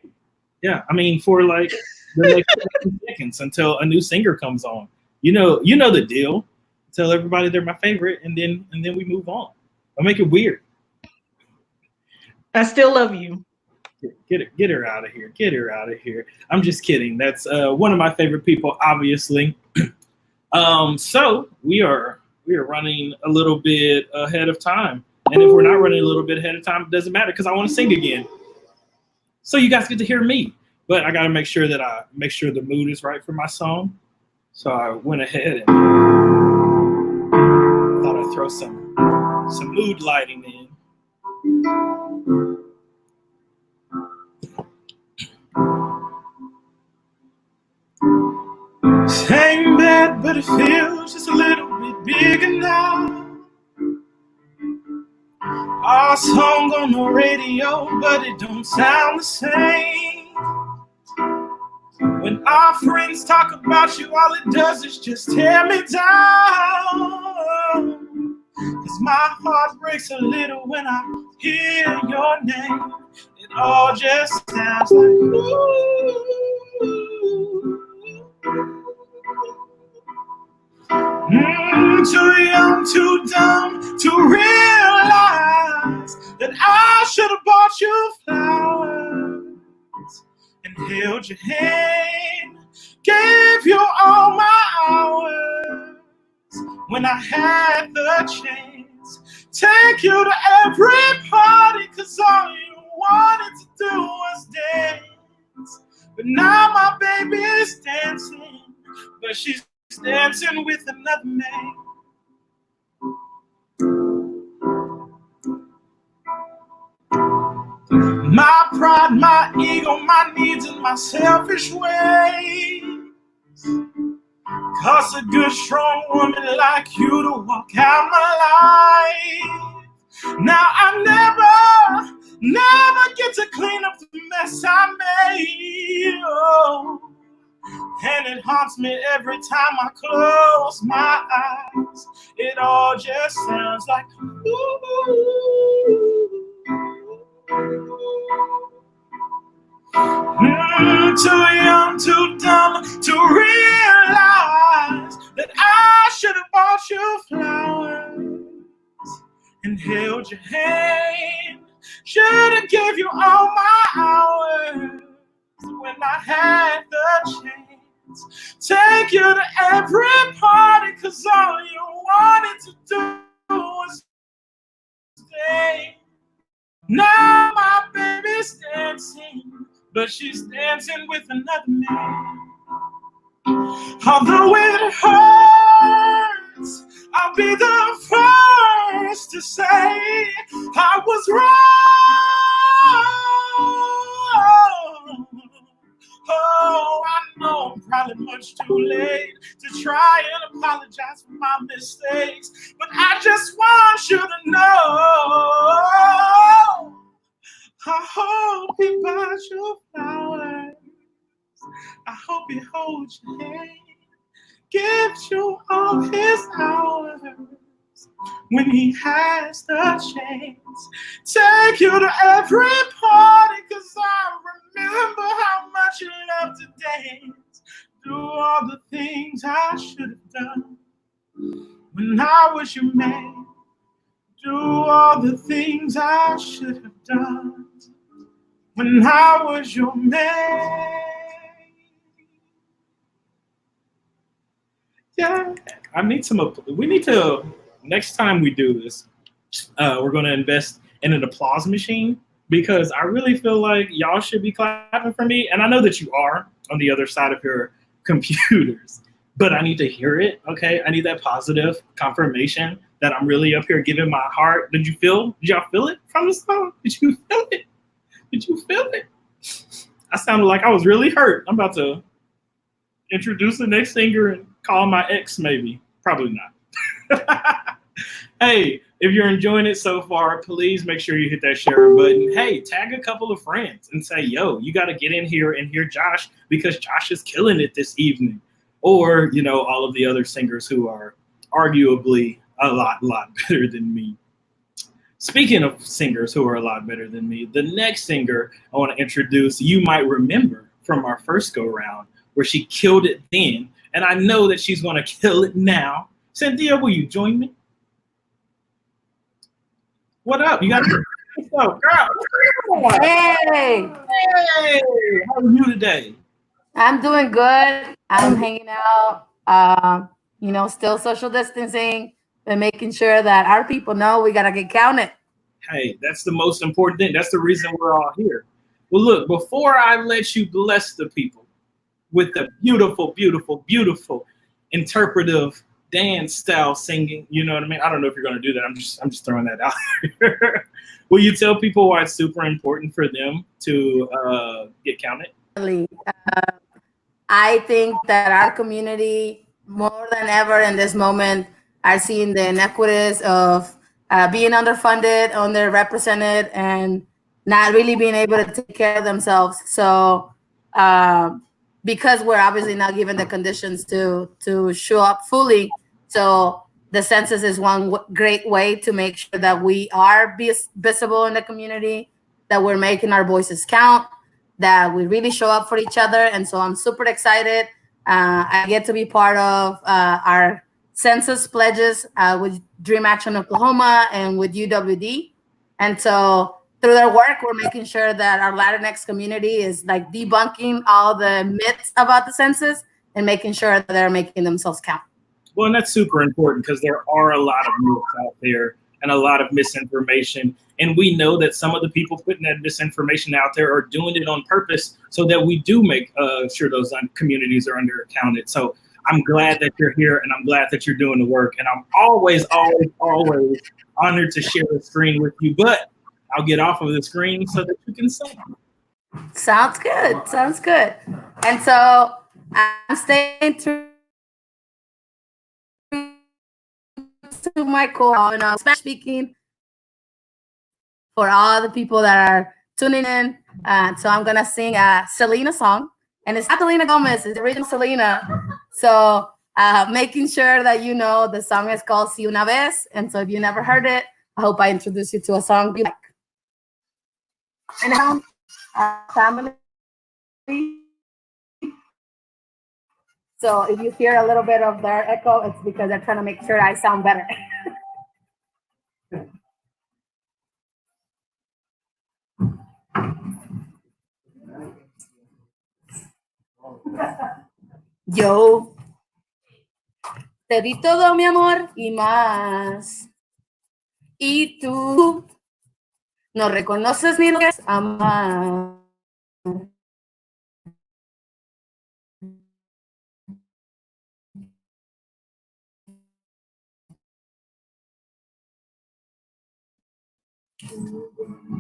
Yeah, I mean, for like the next 15 seconds until a new singer comes on. You know the deal. Tell everybody they're my favorite, and then we move on. I'll make it weird. I still love you. Get her out of here. Get her out of here. I'm just kidding. That's one of my favorite people, obviously. So we are running a little bit ahead of time. And if we're not running a little bit ahead of time, it doesn't matter because I want to sing again. So you guys get to hear me. But I got to make sure that the mood is right for my song. So I went ahead and thought I'd throw some mood lighting in. Same bed, but it feels just a little bit bigger now. Our song on the radio, but it don't sound the same. When our friends talk about you, all it does is just tear me down. 'Cause my heart breaks a little when I hear your name. It all just sounds like ooh. Too young, too dumb to realize that I should have bought you flowers and held your hand, gave you all my hours when I had the chance. Take you to every party 'cause all you wanted to do was dance. But now my baby is dancing, but she's dancing with another man. My pride, my ego, my needs, and my selfish ways cost a good, strong woman like you to walk out my life. Now I never get to clean up the mess I made. Oh. And it haunts me every time I close my eyes. It all just sounds like ooh. Too young, too dumb to realize that I should have bought you flowers and held your hand. Should've gave you all my hours when I had the chance. Take you to every party, cause all you wanted to do was stay. Now my baby's dancing, but she's dancing with another man. Although it hurts, I'll be the first to say I was wrong. Oh, I know I'm probably much too late to try and apologize for my mistakes, but I just want you to know I hope he buys your flowers. I hope he holds your hand, gives you all his hours when he has the chance. Take you to every party, cause I remember how much you love to dance. Do all the things I should have done when I was your man. Do all the things I should have done when I was your man. Yeah, I need some. We need to, next time we do this, we're going to invest in an applause machine, because I really feel like y'all should be clapping for me. And I know that you are on the other side of your computers, but I need to hear it. Okay, I need that positive confirmation that I'm really up here giving my heart. Did y'all feel it from the song? Did you feel it? Did you feel it? I sounded like I was really hurt. I'm about to introduce the next singer and call my ex, maybe. Probably not. Hey, if you're enjoying it so far, please make sure you hit that share button. Hey, tag a couple of friends and say, yo, you got to get in here and hear Josh, because Josh is killing it this evening. Or, all of the other singers who are arguably a lot better than me. Speaking of singers who are a lot better than me, the next singer I want to introduce, you might remember from our first go round, where she killed it then, and I know that she's going to kill it now. Cynthia, will you join me? What up? You got what's up, girl? Hey, Hey, how are you today? I'm doing good. I'm hanging out, still social distancing and making sure that our people know we got to get counted. Hey, that's the most important thing. That's the reason we're all here. Well, look, before I let you bless the people with the beautiful, beautiful, beautiful interpretive dance style singing, you know what I mean? I don't know if you're going to do that. I'm just throwing that out there. Will you tell people why it's super important for them to get counted? I think that our community, more than ever in this moment, are seeing the inequities of being underfunded, underrepresented, and not really being able to take care of themselves. So, because we're obviously not given the conditions to show up fully, so the census is one great way to make sure that we are visible in the community, that we're making our voices count, that we really show up for each other. And so I'm super excited. I get to be part of our census pledges with Dream Action Oklahoma and with UWD. And so through their work, we're making sure that our Latinx community is like debunking all the myths about the census and making sure that they're making themselves count. Well, and that's super important, because there are a lot of myths out there and a lot of misinformation. And we know that some of the people putting that misinformation out there are doing it on purpose so that we do make sure those communities are undercounted. So I'm glad that you're here, and I'm glad that you're doing the work. And I'm always, always, always honored to share the screen with you. But I'll get off of the screen so that you can sing. Sounds good. Sounds good. And so I'm staying true to my core, Spanish speaking, for all the people that are tuning in. So I'm gonna sing a Selena song, and it's not Selena Gomez, it's the original Selena. So making sure that you know the song is called Si Una Vez. And so if you never heard it, I hope I introduce you to a song you like. And now, family. So if you hear a little bit of their echo, it's because they're trying to make sure I sound better. Yo te di todo mi amor y más. Y tú no reconoces ni lo que es amar.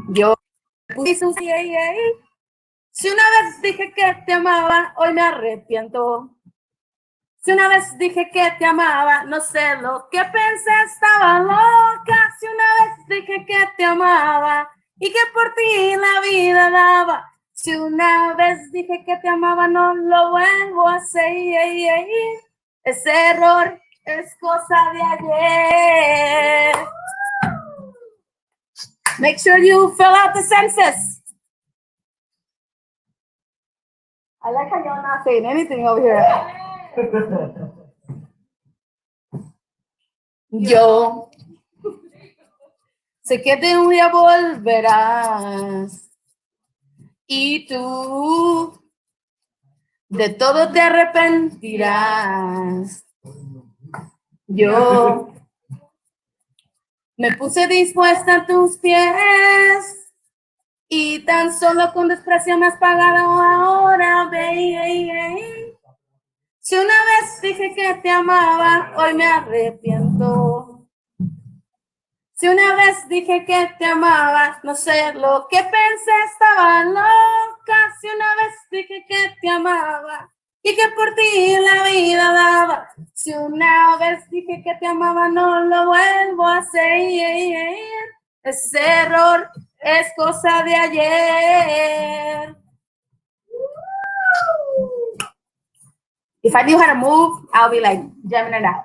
Yo puse un si una vez dije que te amaba, hoy me arrepiento. Si una vez dije que te amaba, no sé lo que pensé, estaba loca. Si una vez dije que te amaba y que por ti la vida daba. Si una vez dije que te amaba, no lo vuelvo a hacer. Ese error es cosa de ayer. Make sure you fill out the census. I like how y'all not saying anything over here. Yo sé que de un día volverás y tú de todo te arrepentirás. Yo me puse dispuesta a tus pies y tan solo con desprecio me has pagado ahora, baby. Si una vez dije que te amaba, hoy me arrepiento. Si una vez dije que te amaba, no sé lo que pensé, estaba loca. Si una vez dije que te amaba y que por ti la vida daba. Si una vez dije que te amaba, no lo vuelvo a hacer. Ese error es cosa de ayer. If I knew how to move, I'll be like jamming it out.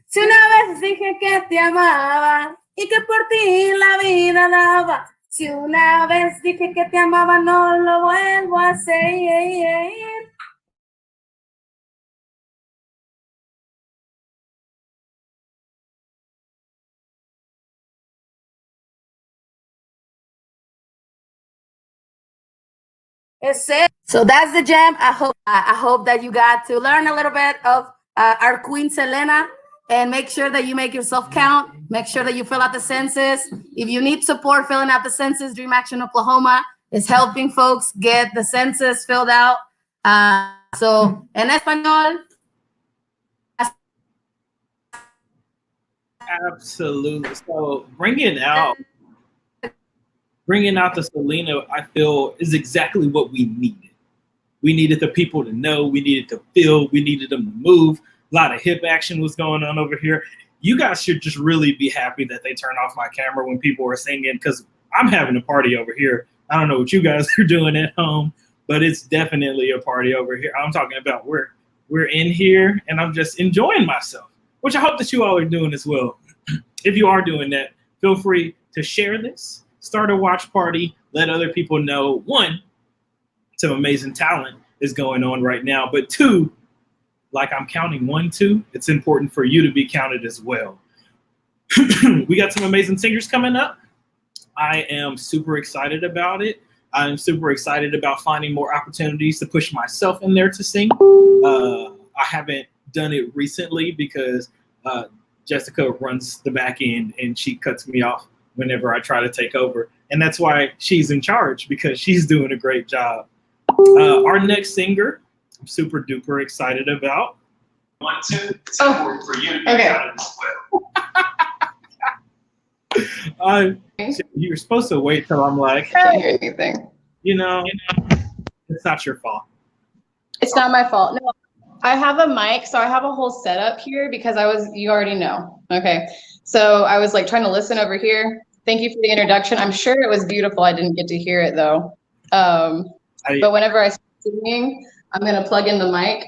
Si una vez dije que te amaba y que por ti la vida daba. Si una vez dije que te amaba, no lo vuelvo a hacer. So that's the jam. I hope that you got to learn a little bit of our Queen Selena, and make sure that you make yourself count. Make sure that you fill out the census. If you need support filling out the census, Dream Action Oklahoma is helping folks get the census filled out. So en español. Absolutely. So bringing out the Selena, I feel, is exactly what we needed. We needed the people to know. We needed to feel. We needed them to move. A lot of hip action was going on over here. You guys should just really be happy that they turn off my camera when people are singing, because I'm having a party over here. I don't know what you guys are doing at home, but it's definitely a party over here. I'm talking about we're in here and I'm just enjoying myself, which I hope that you all are doing as well. If you are doing that, feel free to share this, start a watch party, let other people know, one, some amazing talent is going on right now, but two, like I'm counting 1, 2, it's important for you to be counted as well. We got some amazing singers coming up. I am super excited about it. I'm super excited about finding more opportunities to push myself in there to sing. I haven't done it recently because Jessica runs the back end and she cuts me off whenever I try to take over. And that's why she's in charge, because she's doing a great job. Our next singer, I'm super duper excited about. 1, 2, it's important for you to be counted as well. You're supposed to wait till I'm like, hey, anything. You know, it's not your fault. It's not my fault. No, I have a mic, so I have a whole setup here because you already know. Okay, so I was like trying to listen over here. Thank you for the introduction. I'm sure it was beautiful. I didn't get to hear it though. But whenever I start singing, I'm gonna plug in the mic.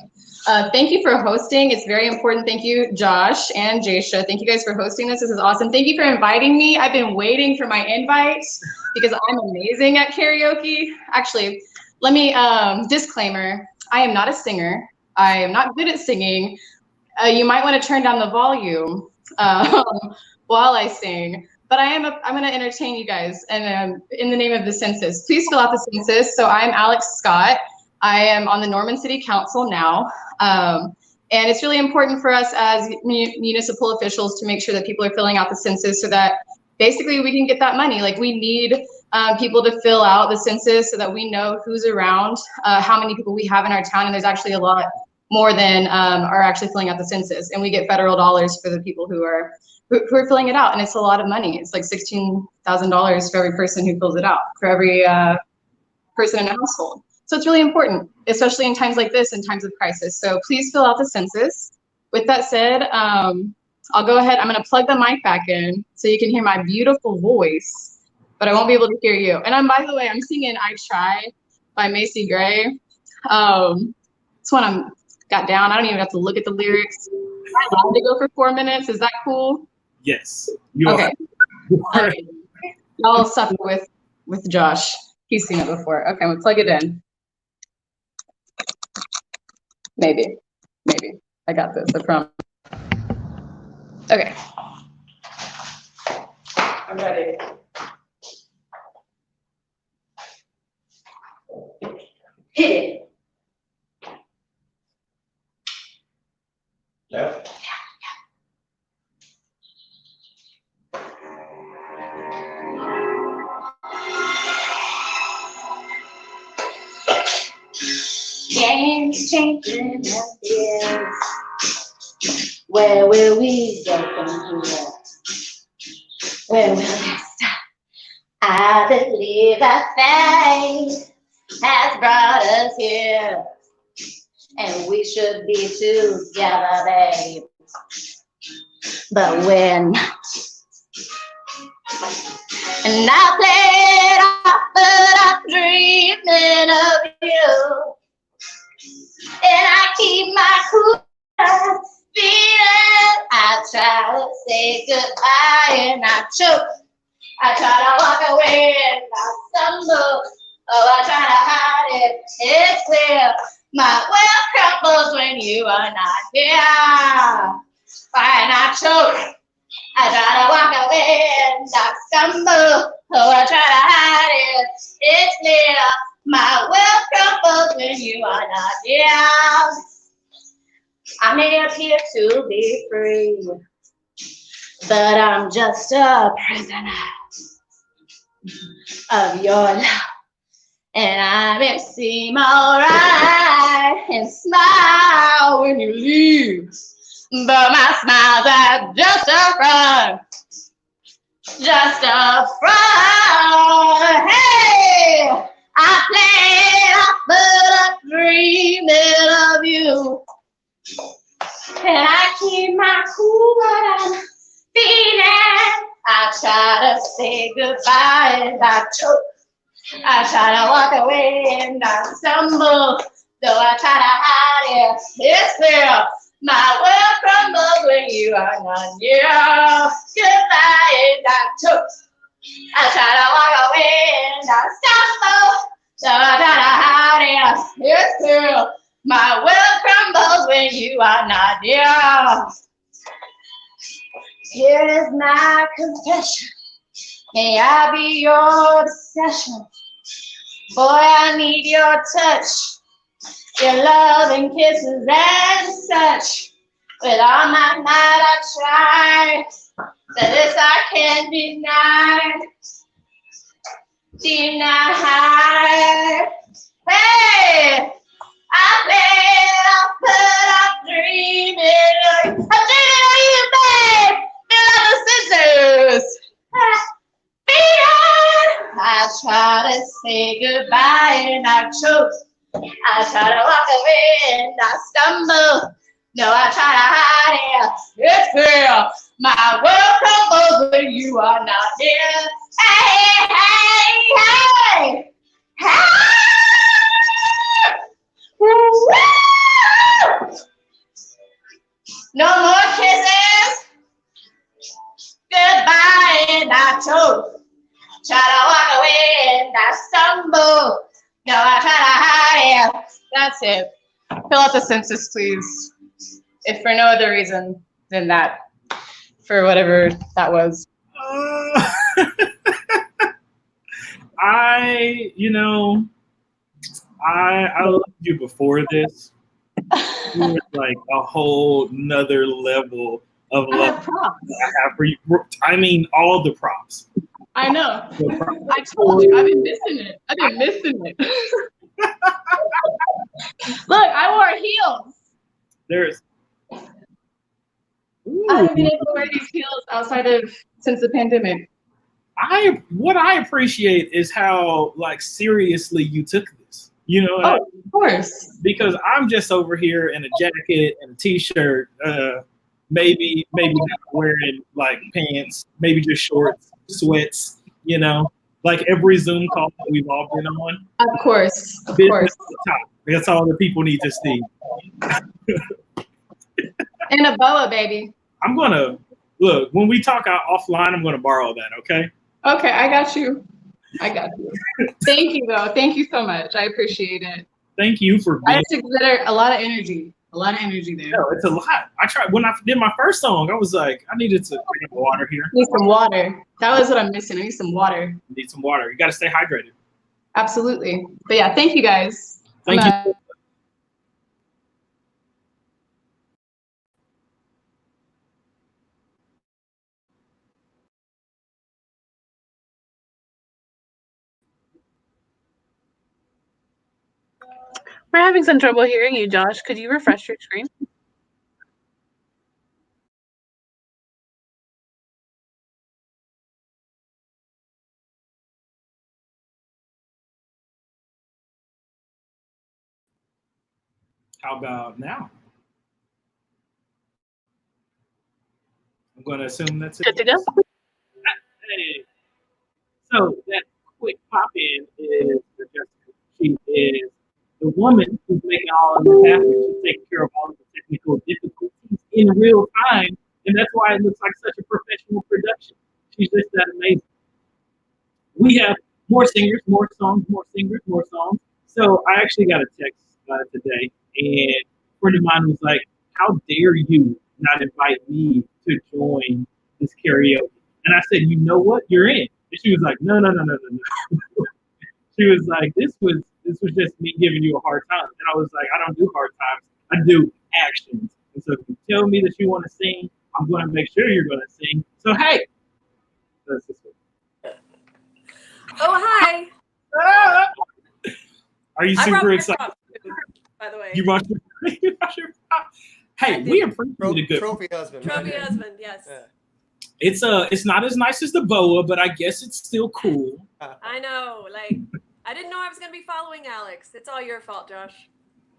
Thank you for hosting. It's very important. Thank you, Josh and Jasha. Thank you guys for hosting this. This is awesome. Thank you for inviting me. I've been waiting for my invite because I'm amazing at karaoke. Actually, let me, disclaimer, I am not a singer. I am not good at singing. You might want to turn down the volume while I sing. But I'm going to entertain you guys and in the name of the census. Please fill out the census. So I'm Alex Scott. I am on the Norman City Council now. And it's really important for us as municipal officials to make sure that people are filling out the census so that basically we can get that money. Like we need people to fill out the census so that we know who's around, how many people we have in our town, and there's actually a lot more than are actually filling out the census. And we get federal dollars for the people who are filling it out, and it's a lot of money. It's like $16,000 for every person who fills it out, for every person in a household. So it's really important, especially in times like this, in times of crisis. So please fill out the census. With that said, I'll go ahead. I'm going to plug the mic back in so you can hear my beautiful voice, but I won't be able to hear you. And by the way, I'm singing "I Try" by Macy Gray. This one I'm got down. I don't even have to look at the lyrics. Am I allowed to go for 4 minutes? Is that cool? Yes. You Okay. are. Okay. Y'all suffer with Josh. He's seen it before. Okay, I'm gonna plug it in. Maybe. I got this, I promise. Okay. I'm ready. Hit it. Yeah. Games changing ideas. Where will we go from here? Where will we stop? I believe that fate has brought us here, and we should be together, babe. But when and I played off, but I'm dreaming of you. And I keep my cool feeling. I try to say goodbye and I choke. I try to walk away and I stumble. Oh, I try to hide it. It's clear. My world crumbles when you are not here. Fine, I choke. I try to walk away and I stumble. Oh, I try to hide it. It's clear. My world crumbles when you are not here. I may appear to be free, but I'm just a prisoner of your love. And I may seem alright and smile when you leave, but my smile's at just a front. Just a front. Hey! I played off, but I'm dreaming of you. And I keep my cool, but I'm feeling. I try to say goodbye and I choke. I try to walk away and I stumble. Though I try to hide it, it's clear. My world crumbles when you are not near. Goodbye and I choke. I try to walk away and I stumble. So I try to hide it. It's true. My world crumbles when you are not near. Here's my confession. May I be your obsession. Boy, I need your touch, your love and kisses and such. With all my might I try. That this I can't deny. Deny. Hey, I played off, but I'm dreaming of you. I'm dreaming of you, babe. Feel like the scissors. I try to say goodbye and I choke. I try to walk away and I stumble. No, I try to hide it. It's real. My world crumbles when you are not here. Hey, hey, hey, hey. Woo! No more kisses. Goodbye and I choke. Try to walk away and I stumble. No, I try to hide it. That's it. Fill out the census, please. If for no other reason than that. For whatever that was. I loved you before this. You were like a whole nother level of I love have props. I have for you. I mean, all the props. I know. I told you. I've been missing it. Look, I wore heels. There's. I haven't been able to wear these heels outside of since the pandemic. What I appreciate is how like seriously you took this. You know, of course. Because I'm just over here in a jacket and a t-shirt, maybe not wearing like pants, maybe just shorts, sweats. You know, like every Zoom call that we've all been on. Of course. Business at the top. That's all the people need to see. And a boa, baby. I'm gonna look when we talk out offline. I'm gonna borrow that. Okay. Okay, I got you. Thank you, though. Thank you so much. I appreciate it. Thank you for being. I had to exert a lot of energy. A lot of energy there. No, it's a lot. I tried when I did my first song. I was like, I needed to drink water here. I need some water. That was what I'm missing. I need some water. You need some water. You got to stay hydrated. Absolutely. But yeah, thank you guys. Thank you. We're having some trouble hearing you, Josh. Could you refresh your screen? How about now? I'm going to assume that's it. Good to go. Hey. So that quick pop-in is Jessica. She is the woman who's making all of this happen. She's taking care of all of the technical difficulties in real time, and that's why it looks like such a professional production. She's just that amazing. We have more singers, more songs, more singers, more songs. So I actually got a text today, and a friend of mine was like, "How dare you not invite me to join this karaoke?" And I said, "You know what? You're in." And she was like, "No." She was like, "This was just me giving you a hard time." And I was like, "I don't do hard times. I do actions. And so if you tell me that you want to sing, I'm going to make sure you're going to sing. So hey, that's this one." Oh, hi. Are you super excited? Props, by the way. You brought your prop. Hey, we appreciate a good trophy husband. Trophy husband, yes. Yeah. It's not as nice as the boa, but I guess it's still cool. I know. Like, I didn't know I was going to be following Alex. It's all your fault, Josh.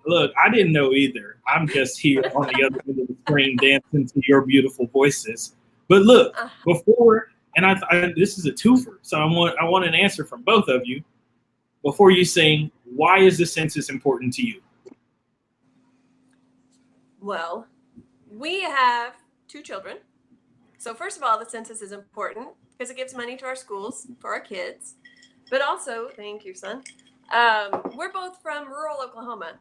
Look, I didn't know either. I'm just here on the other end of the screen dancing to your beautiful voices. But look, before, and I this is a twofer, so I want an answer from both of you. Before you sing, why is the census important to you? Well, we have 2 children. So first of all, the census is important because it gives money to our schools for our kids. But also, thank you, son. We're both from rural Oklahoma.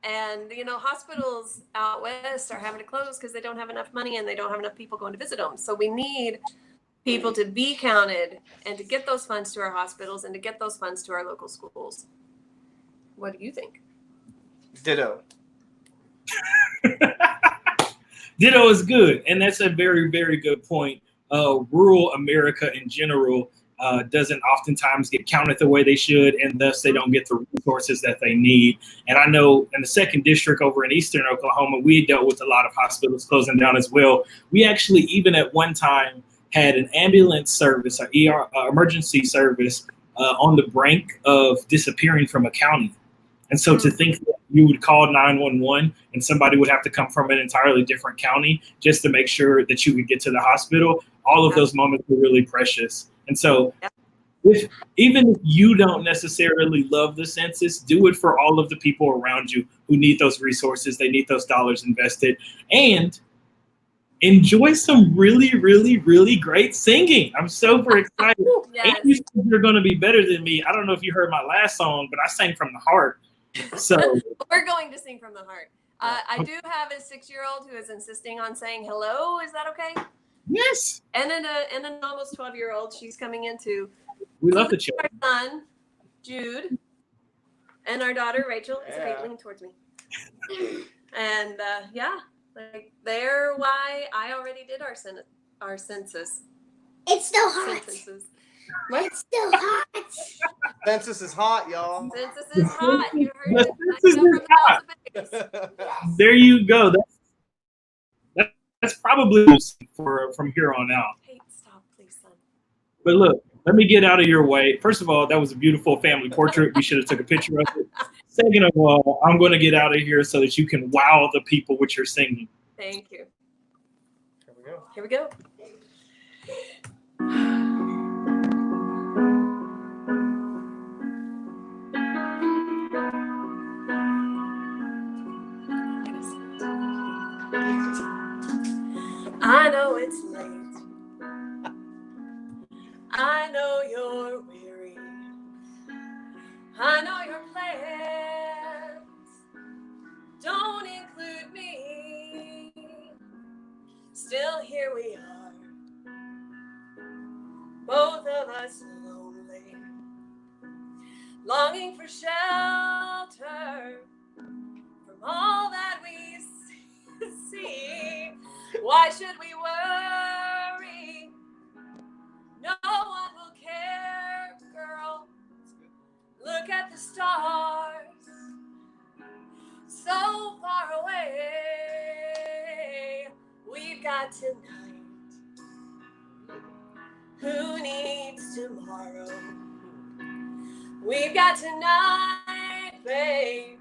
And, you know, hospitals out west are having to close because they don't have enough money and they don't have enough people going to visit them. So we need people to be counted and to get those funds to our hospitals and to get those funds to our local schools. What do you think? Ditto. Ditto is good, and that's a very, very good point. Rural America in general doesn't oftentimes get counted the way they should, and thus they don't get the resources that they need. And I know in the 2nd district over in eastern Oklahoma, we dealt with a lot of hospitals closing down as well. We actually, even at one time, had an ambulance service, an ER emergency service, on the brink of disappearing from a county. And so to think that you would call 911 and somebody would have to come from an entirely different county just to make sure that you could get to the hospital, all of those moments were really precious. And so even if you don't necessarily love the census, do it for all of the people around you who need those resources. They need those dollars invested. And enjoy some really, really, really great singing. I'm super excited. Yes. And you said you're going to be better than me. I don't know if you heard my last song, but I sang from the heart. So we're going to sing from the heart. I do have a 6-year-old who is insisting on saying hello. Is that okay? Yes. And an almost 12-year-old. She's coming in too. We love the children. Our son, Jude. And our daughter Rachel is great. Lean towards me. And yeah, like they're why I already did our census. It's still hot. Censuses. What? It's still hot. Census is hot, y'all. Census is hot. You heard it. Census is hot. There you go. That's probably from here on out. Hey, stop, please, son. But look, let me get out of your way. First of all, that was a beautiful family portrait. We should have took a picture of it. Second of all, I'm going to get out of here so that you can wow the people with your singing. Thank you. Here we go. Here we go. I know it's late. I know you're weary. I know your plans don't include me. Still, here we are, both of us lonely, longing for shelter from all that we see. Why should we worry? No one will care, girl. Look at the stars, so far away. We've got tonight. Who needs tomorrow? We've got tonight, babe.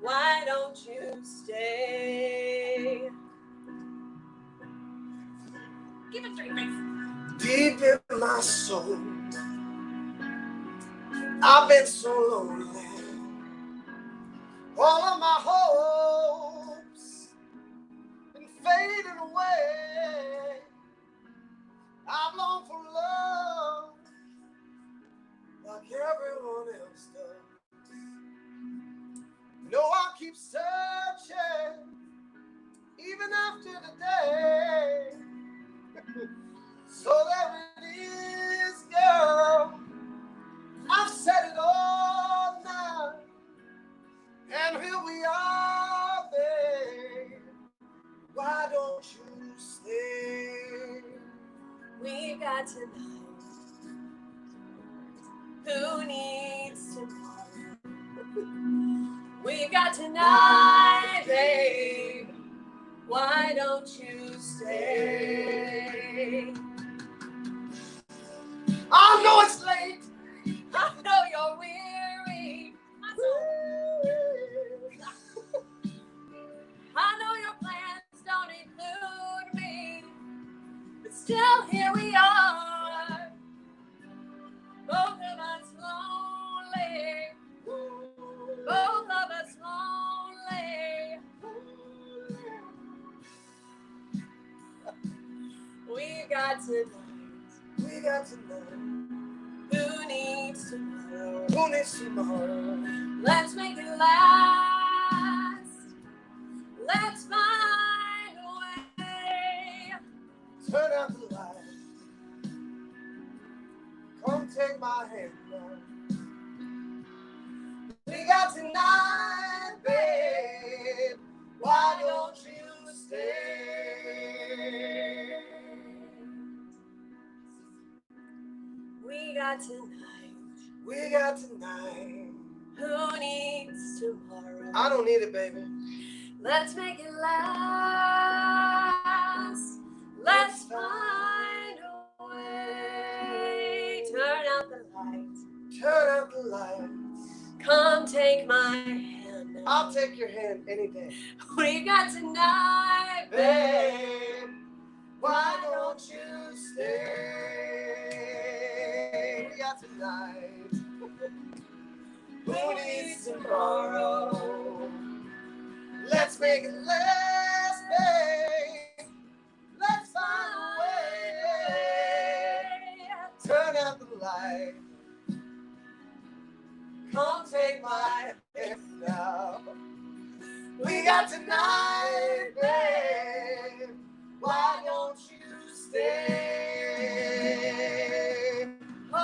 Why don't you stay? Give it straight face. Deep in my soul, I've been so lonely. All of my hopes been fading away. I've longed for love like everyone else does. No, I'll keep searching even after the day. So there it is, girl. I've said it all now, and here we are, babe. Why don't you stay? We've got tonight. Who needs tomorrow? We've got tonight, babe. Why don't you stay? I know it's late. I know you're weary. I know your plans don't include me. But still, here we are. Both of us lonely. Both of us lonely. We got tonight. We got tonight. Who needs tomorrow? Who needs tomorrow? Let's make it last. Let's find a way. Turn out the light. Come take my hand now. We got tonight, babe. Why don't you stay? We got tonight. We got tonight. Who needs tomorrow? I don't need it, baby. Let's make it last. Let's find a way. Turn out the lights. Turn out the lights. Come take my hand now. I'll take your hand any day. We got tonight, babe. Why don't you stay? We got tonight. Who needs tomorrow? Let's make it last, babe. Let's find a way. Turn out the light. Come take my hand now. We got tonight, babe. Why don't you stay? Oh,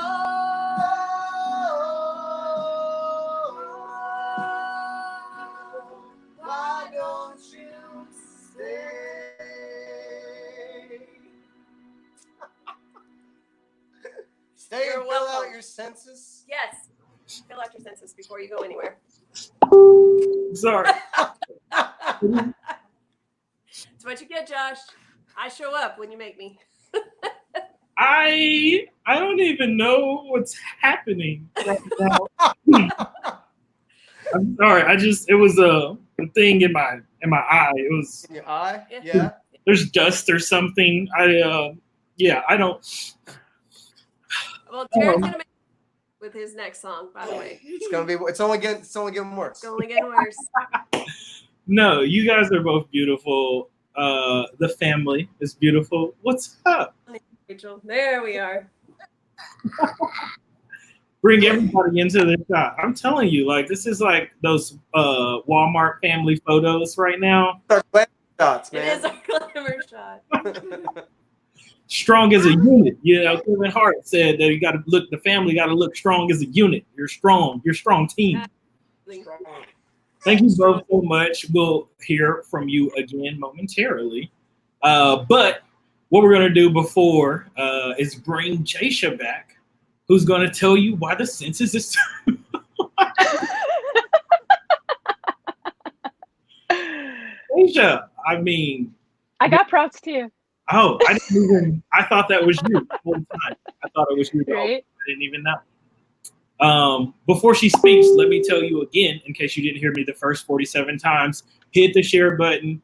census? Yes. Fill out your census before you go anywhere. Sorry. It's what you get, Josh. I show up when you make me. I don't even know what's happening right now. I'm sorry. It was a thing in my eye. It was in your eye. Yeah. There's dust or something. I don't. Well, Jared's gonna make with his next song. By the way, It's only getting worse. It's only getting worse. No, you guys are both beautiful. The family is beautiful. What's up? Rachel, there we are. Bring everybody into the shot. I'm telling you, like this is like those Walmart family photos right now. Shots, man. It is our glamour shot. Strong as a unit. You know, Kevin Hart said that the family got to look strong as a unit. You're strong. You're a strong team. Thank you both so much. We'll hear from you again momentarily. But what we're going to do before is bring Jasha back, who's going to tell you why the census is. Jasha, I mean. I got props too. Oh, I thought that was you the whole time. I thought it was you. Right? I didn't even know. Before she speaks, let me tell you again, in case you didn't hear me the first 47 times, hit the share button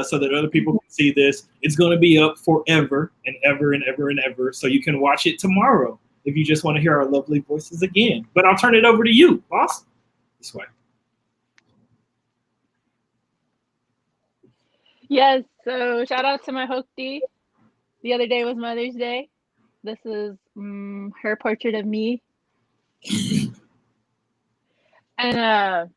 so that other people can see this. It's going to be up forever and ever and ever and ever, so you can watch it tomorrow if you just want to hear our lovely voices again. But I'll turn it over to you, boss. This way. Yes, so shout out to my Hooktie. The other day was Mother's Day. This is her portrait of me. And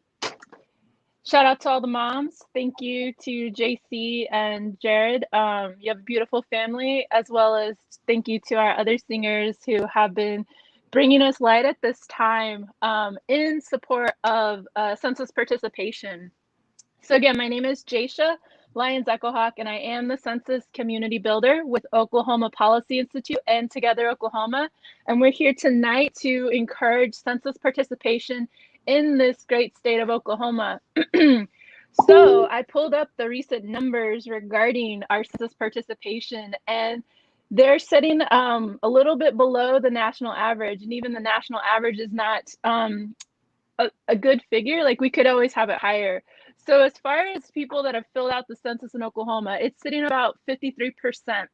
shout out to all the moms. Thank you to JC and Jared. You have a beautiful family, as well as thank you to our other singers who have been bringing us light at this time in support of census participation. So again, my name is Jasha Lyons Echohawk, and I am the Census Community Builder with Oklahoma Policy Institute and Together Oklahoma. And we're here tonight to encourage census participation in this great state of Oklahoma. So I pulled up the recent numbers regarding our census participation, and they're sitting a little bit below the national average. And even the national average is not a good figure. Like we could always have it higher. So as far as people that have filled out the census in Oklahoma, it's sitting about 53%.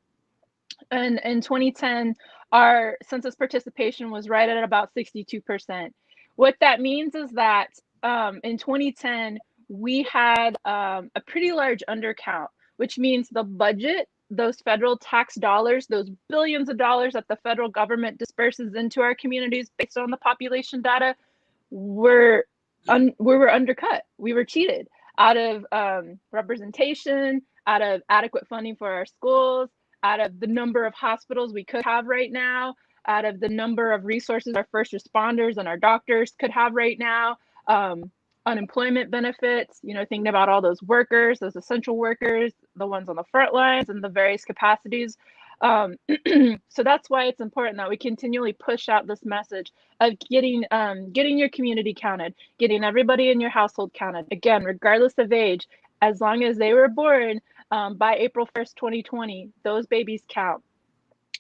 And in 2010, our census participation was right at about 62%. What that means is that in 2010, we had a pretty large undercount, which means the budget, those federal tax dollars, those billions of dollars that the federal government disperses into our communities based on the population data, we were undercut. We were cheated out of representation, out of adequate funding for our schools, out of the number of hospitals we could have right now, out of the number of resources our first responders and our doctors could have right now, unemployment benefits, thinking about all those workers, those essential workers, the ones on the front lines and the various capacities. So that's why it's important that we continually push out this message of getting your community counted, getting everybody in your household counted. Again, regardless of age, as long as they were born by April 1st, 2020, those babies count.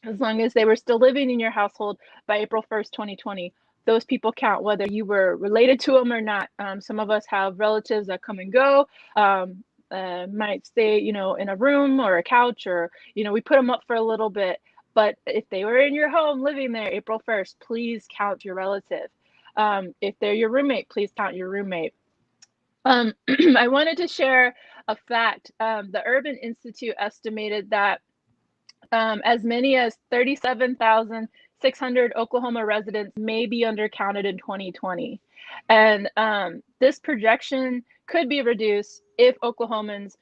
As long as they were still living in your household by April 1st, 2020, those people count, whether you were related to them or not. Some of us have relatives that come and go. Might stay, in a room or a couch, or, we put them up for a little bit. But if they were in your home living there April 1st, please count your relative. If they're your roommate, please count your roommate. I wanted to share a fact. The Urban Institute estimated that as many as 37,600 Oklahoma residents may be undercounted in 2020. And this projection could be reduced if Oklahomans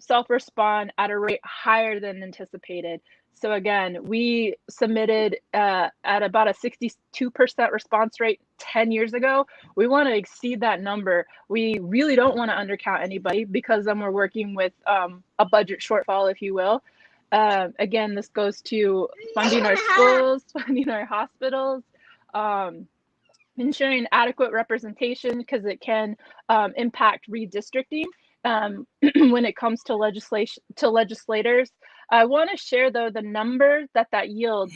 self-respond at a rate higher than anticipated. So again, we submitted at about a 62% response rate 10 years ago. We want to exceed that number. We really don't want to undercount anybody, because then we're working with a budget shortfall, if you will. Again, this goes to funding our schools, funding our hospitals, ensuring adequate representation, because it can impact redistricting when it comes to legislators. I want to share though the numbers that yields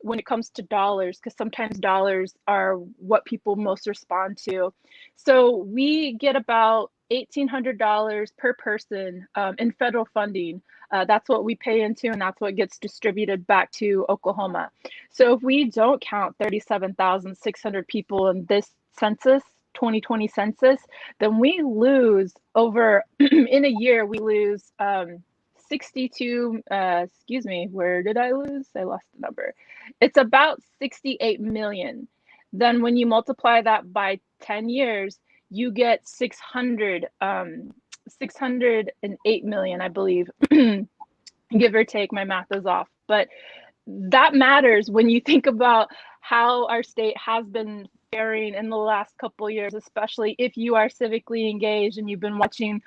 when it comes to dollars, because sometimes dollars are what people most respond to. So we get about $1,800 per person in federal funding. That's what we pay into, and that's what gets distributed back to Oklahoma. So if we don't count 37,600 people in this census, 2020 census, then we lose over, in a year, we lose 62, excuse me, where did I lose? I lost the number. It's about 68 million. Then when you multiply that by 10 years, you get 608 million, I believe, give or take, my math is off. But that matters when you think about how our state has been faring in the last couple of years, especially if you are civically engaged and you've been watching.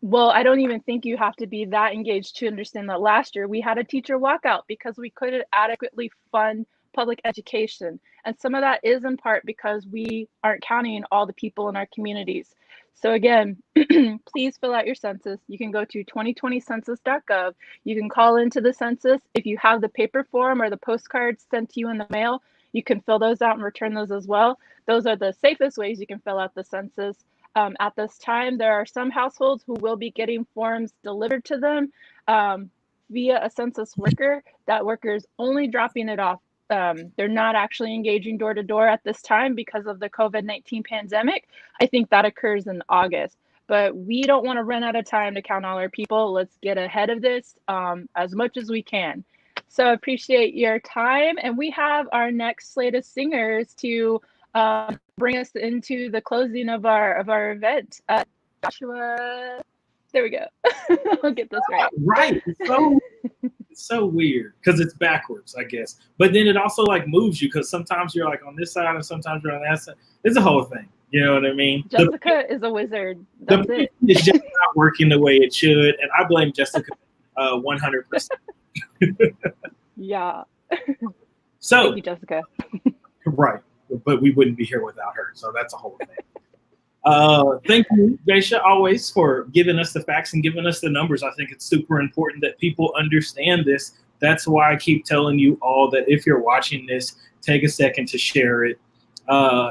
Well, I don't even think you have to be that engaged to understand that last year we had a teacher walkout because we couldn't adequately fund public education. And some of that is in part because we aren't counting all the people in our communities. So again, please fill out your census. You can go to 2020census.gov. You can call into the census. If you have the paper form or the postcards sent to you in the mail, you can fill those out and return those as well. Those are the safest ways you can fill out the census. At this time, there are some households who will be getting forms delivered to them via a census worker. That worker is only dropping it off. They're not actually engaging door to door at this time because of the COVID-19 pandemic. I think that occurs in August, but we don't want to run out of time to count all our people. Let's get ahead of this as much as we can. So I appreciate your time. And we have our next slate of singers to bring us into the closing of our event. Joshua, there we go. I'll get this right. Right. It's so weird because it's backwards, I guess. But then it also like moves you because sometimes you're like on this side and sometimes you're on that side. It's a whole thing. You know what I mean? Jessica is a wizard. That's it. It's just not working the way it should, and I blame Jessica 100%. Yeah. So thank you, Jessica. Right, but we wouldn't be here without her. So that's a whole thing. Thank you, Geisha, always for giving us the facts and giving us the numbers. I think it's super important that people understand this. That's why I keep telling you all that if you're watching this, take a second to share it.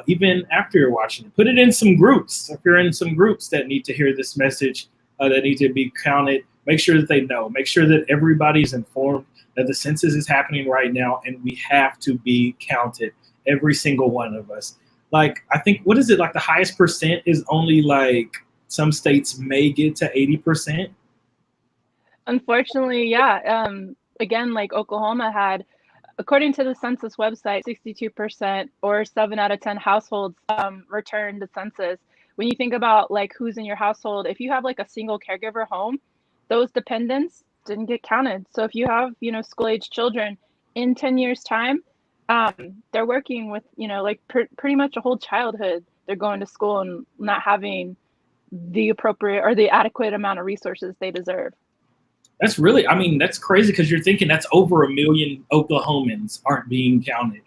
Even after you're watching it, put it in some groups. If you're in some groups that need to hear this message, that need to be counted, make sure that they know. Make sure that everybody's informed that the census is happening right now and we have to be counted, every single one of us. Like, I think, what is it, like the highest percent is only like some states may get to 80%? Unfortunately, yeah. Again, like Oklahoma had, according to the census website, 62% or 7 out of 10 households returned the census. When you think about like who's in your household, if you have like a single caregiver home, those dependents didn't get counted. So if you have, school-age children in 10 years time, they're working with, like pretty much a whole childhood. They're going to school and not having the appropriate or the adequate amount of resources they deserve. That's really, that's crazy because you're thinking that's over 1 million Oklahomans aren't being counted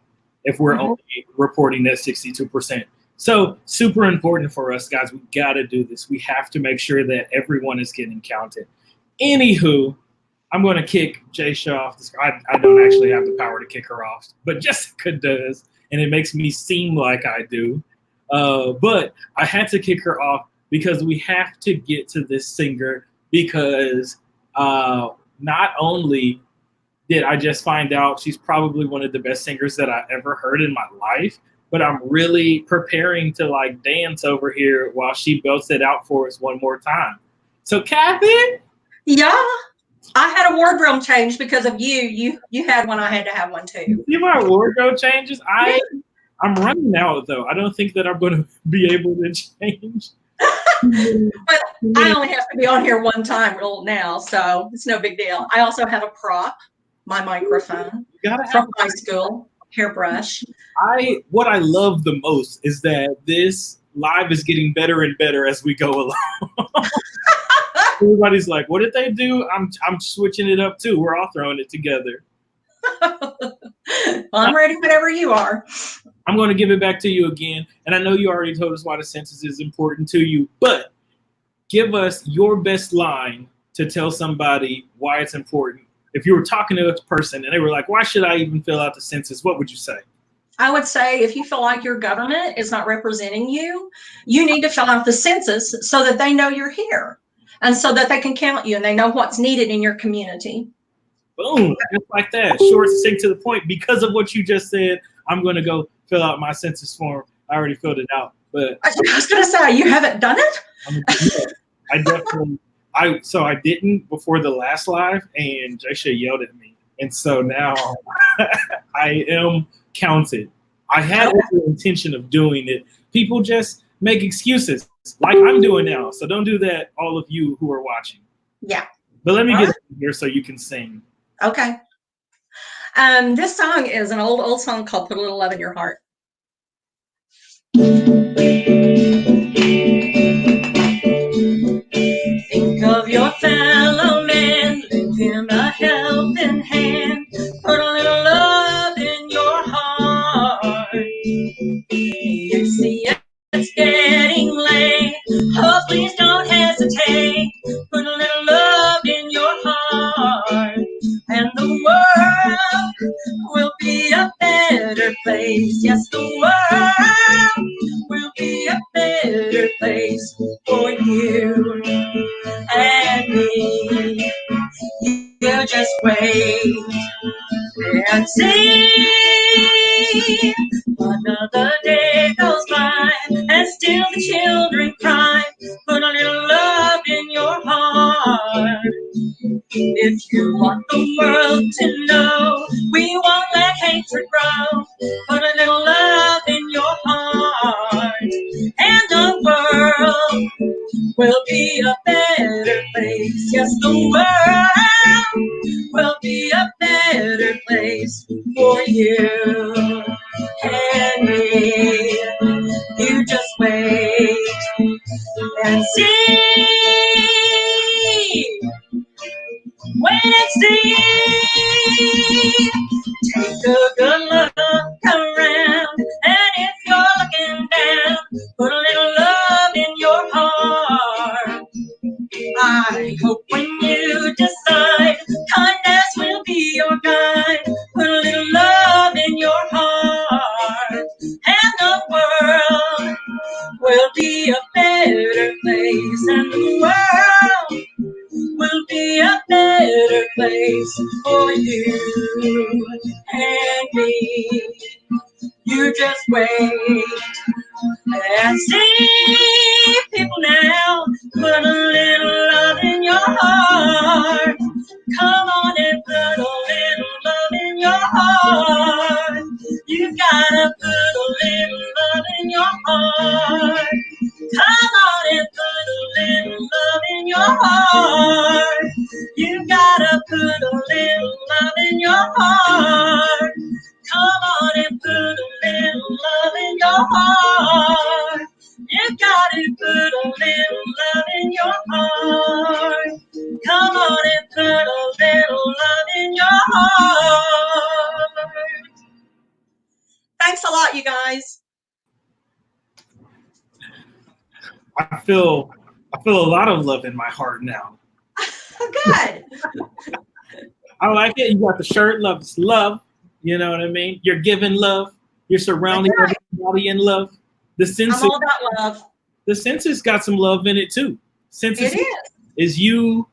if we're only reporting that 62%. So super important for us, guys. We got to do this. We have to make sure that everyone is getting counted. Anywho, I'm going to kick Geisha off. I don't actually have the power to kick her off, but Jessica does, and it makes me seem like I do. But I had to kick her off because we have to get to this singer because not only did I just find out she's probably one of the best singers that I ever heard in my life, but I'm really preparing to like dance over here while she belts it out for us one more time. So Kathy? Yeah. I had a wardrobe change because of you. You had one. I had to have one too. See my wardrobe changes? I'm running out though. I don't think that I'm going to be able to change. But I only have to be on here one time now, so it's no big deal. I also have a prop, my microphone from high school, hairbrush. What I love the most is that this live is getting better and better as we go along. Everybody's like, what did they do? I'm switching it up too. We're all throwing it together. Well, I'm ready whenever you are. I'm going to give it back to you again. And I know you already told us why the census is important to you, but give us your best line to tell somebody why it's important. If you were talking to a person and they were like, why should I even fill out the census? What would you say? I would say if you feel like your government is not representing you, you need to fill out the census so that they know you're here and so that they can count you and they know what's needed in your community. Boom, just like that. Short, succinct, to the point. Because of what you just said, I'm going to go fill out my census form. I already filled it out. But I was going to say, you haven't done it? I definitely, I didn't before the last live, and Jasha yelled at me. And so now I am counted. I had the intention of doing it. People just make excuses like I'm doing now. So don't do that, all of you who are watching. Yeah. But let me get here so you can sing. Okay. This song is an old song called Put a Little Love in Your Heart. Think of your fellow man, lend him a helping hand, put a little love in your heart. You see it's getting late, oh please don't hesitate, put a little love in your heart, and the world will be a better place. Yes, the world will be a better place for you and me. You just wait and see. Another day goes by and still the children cry. Put a little love in your heart. If you want the world to know, we won't let hatred grow. Put a little love in your heart, and the world will be a better place. Yes, the world will be a better place for you and me. You just wait and see. Wait and see. Take a good look around, and if you're looking down, put a little love in your heart. I hope when you decide, kindness will be your guide. Put a little love in your heart, and the world will be a better place, and the world will be a better place for you and me. You just wait and see. People now, put a little love in your heart. Come on and put a little love in your heart. You gotta put a little love in your heart. Come on and put a little love in your heart. You gotta put a little love in your heart. Come on and put a little love in your heart. You gotta put a little love in your heart. Come on and put a little love in your heart. Thanks a lot, you guys. I feel a lot of love in my heart now. Good. I like it. You got the shirt, love is love. You know what I mean? You're giving love. You're surrounding everybody in love. The census, I'm all about love. The census got some love in it too. Census is you,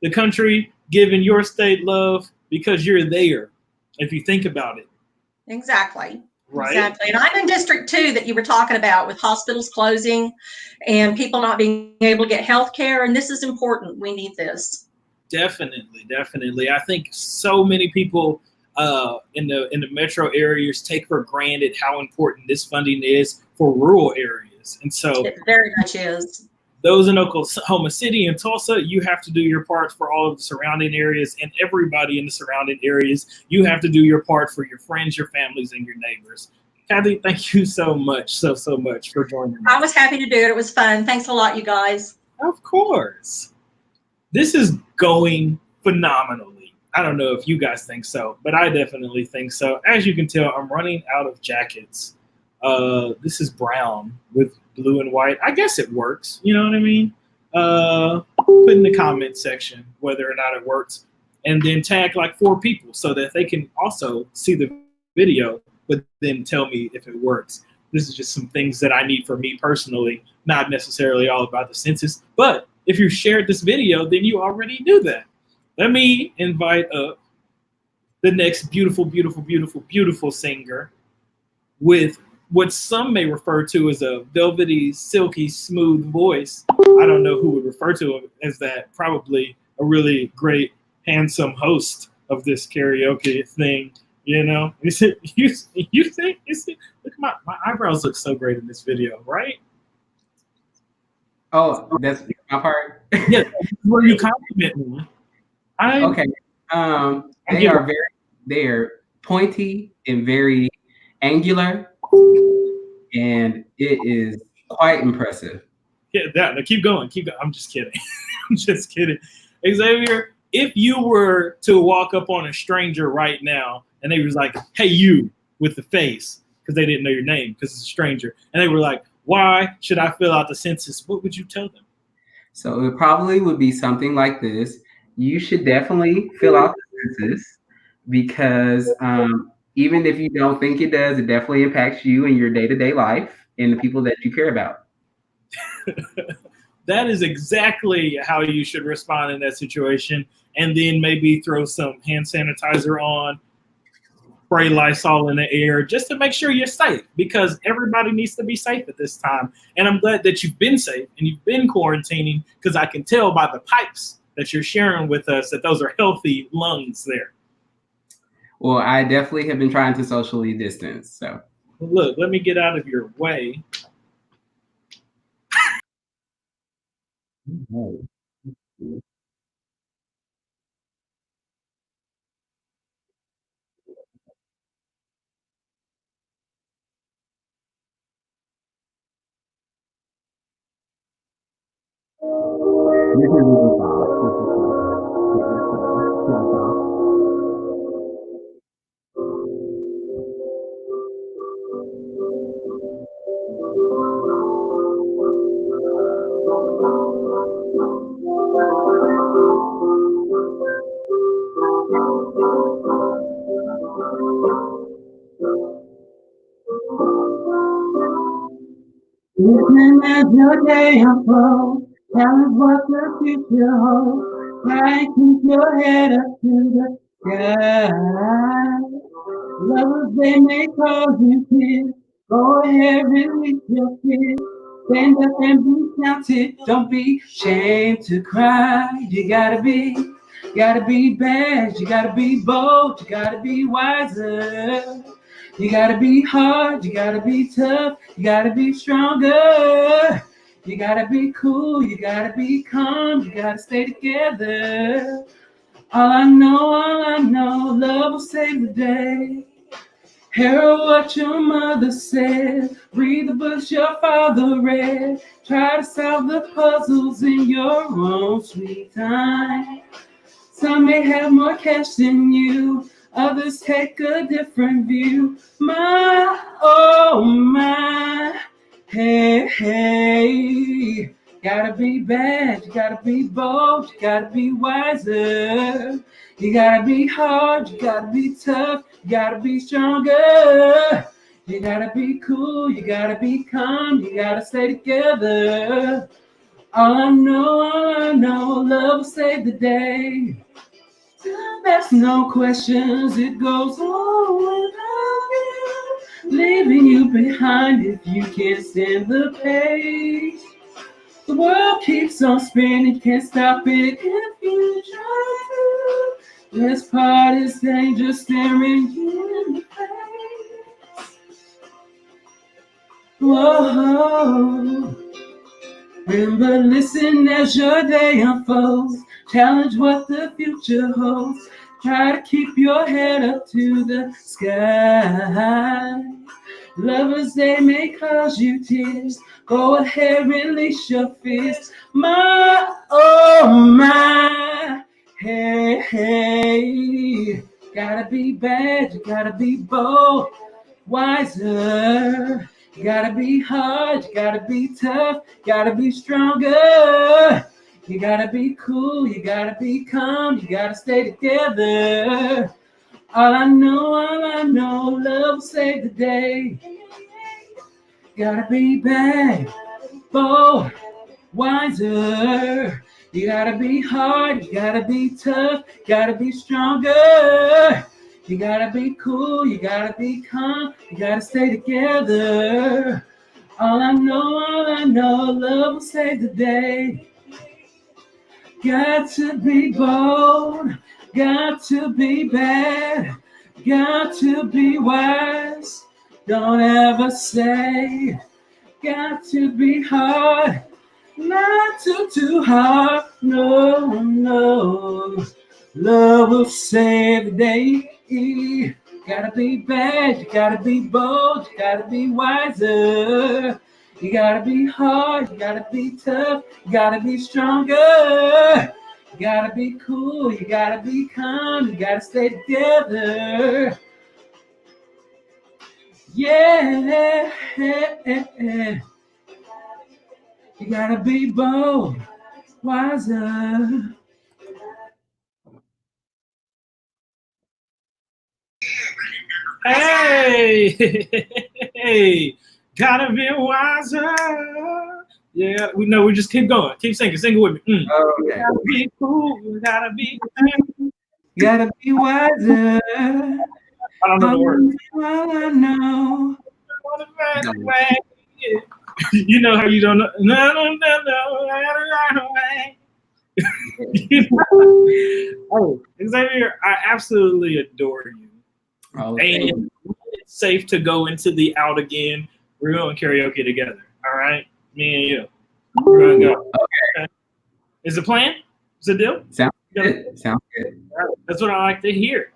the country, giving your state love because you're there. If you think about it. Exactly. Right. Exactly. And I'm in District 2 that you were talking about, with hospitals closing and people not being able to get health care. And this is important. We need this. Definitely. Definitely. I think so many people in the metro areas take for granted how important this funding is for rural areas. And so it very much is. Those in Oklahoma City and Tulsa, you have to do your part for all of the surrounding areas, and everybody in the surrounding areas, you have to do your part for your friends, your families, and your neighbors. Kathy, thank you so much, so much for joining me. I was happy to do it. It was fun. Thanks a lot, you guys. Of course. This is going phenomenally. I don't know if you guys think so, but I definitely think so. As you can tell, I'm running out of jackets. This is brown with blue and white. I guess it works. You know what I mean? Put in the comment section whether or not it works, and then tag like 4 people so that they can also see the video, but then tell me if it works. This is just some things that I need for me personally, not necessarily all about the census. But if you shared this video, then you already knew that. Let me invite up the next beautiful, beautiful, beautiful, beautiful singer with what some may refer to as a velvety, silky, smooth voice. I don't know who would refer to him as that. Probably a really great, handsome host of this karaoke thing. You know, you see, look at my eyebrows look so great in this video, right? Oh, that's my part. Yeah, where you compliment me. Okay. They are pointy and very angular, and it is quite impressive. Yeah, that. Now keep going. Keep going. I'm just kidding. I'm just kidding. Xavier, if you were to walk up on a stranger right now and they was like, "Hey, you," with the face, because they didn't know your name because it's a stranger, and they were like, "Why should I fill out the census?" What would you tell them? So it probably would be something like this. You should definitely fill out the census because even if you don't think it does, it definitely impacts you in your day-to-day life and the people that you care about. That is exactly how you should respond in that situation. And then maybe throw some hand sanitizer on, spray Lysol in the air, just to make sure you're safe, because everybody needs to be safe at this time. And I'm glad that you've been safe and you've been quarantining, because I can tell by the pipes that you're sharing with us that those are healthy lungs there. Well, I definitely have been trying to socially distance. So look, let me get out of your way. Listen as your day unfolds, tell us what the future holds. Try and keep your head up to the sky. Lovers, they may cause you tears. Go ahead, release your fears. Stand up and be counted. Don't be ashamed to cry. You gotta be bad. You gotta be bold. You gotta be wiser. You gotta be hard, you gotta be tough, you gotta be stronger. You gotta be cool, you gotta be calm, you gotta stay together. All I know, love will save the day. Hear what your mother said, read the books your father read. Try to solve the puzzles in your own sweet time. Some may have more cash than you, others take a different view. My, oh my, hey, hey. Gotta be bad, you gotta be bold, you gotta be wiser. You gotta be hard, you gotta be tough, you gotta be stronger. You gotta be cool, you gotta be calm, you gotta stay together. All I know, love will save the day. There's no questions, it goes on without you, leaving you behind if you can't stand the pace. The world keeps on spinning, can't stop it if you try to. This part is danger staring you in the face. Whoa. Remember, listen as your day unfolds. Challenge what the future holds. Try to keep your head up to the sky. Lovers, they may cause you tears. Go ahead, release your fears. My, oh my, Hey, hey, gotta be bad, you gotta be bold, wiser. You gotta be hard, you gotta be tough, gotta be stronger. You gotta be cool, you gotta be calm, you gotta stay together. All I know, love will save the day. Gotta be bad, bold, wiser. You gotta be hard, you gotta be tough, gotta be stronger. You gotta be cool, you gotta be calm, you gotta stay together. All I know, love will save the day. Got to be bold, got to be bad, got to be wise. Don't ever say, got to be hard, not too hard. No, no, love will save the day. Gotta be bad, you gotta be bold, you gotta be wiser. You gotta be hard, you gotta be tough, you gotta be stronger. You gotta be cool, you gotta be calm, you gotta stay together. Yeah, you gotta be bold, wiser. Hey, hey, gotta be wiser. Yeah, we know. We just keep going. Keep singing. Sing it with me. Okay. Gotta be cool. Gotta be. Gotta be wiser. I don't know the words. I know. You know how you don't know. No. Oh, Xavier, I absolutely adore you. Oh, And it's safe to go into the out again. We're going karaoke together. All right, me and you. We're gonna go. Okay. Is it plan? Is it deal? Sounds good. Sounds good. That's what I like to hear.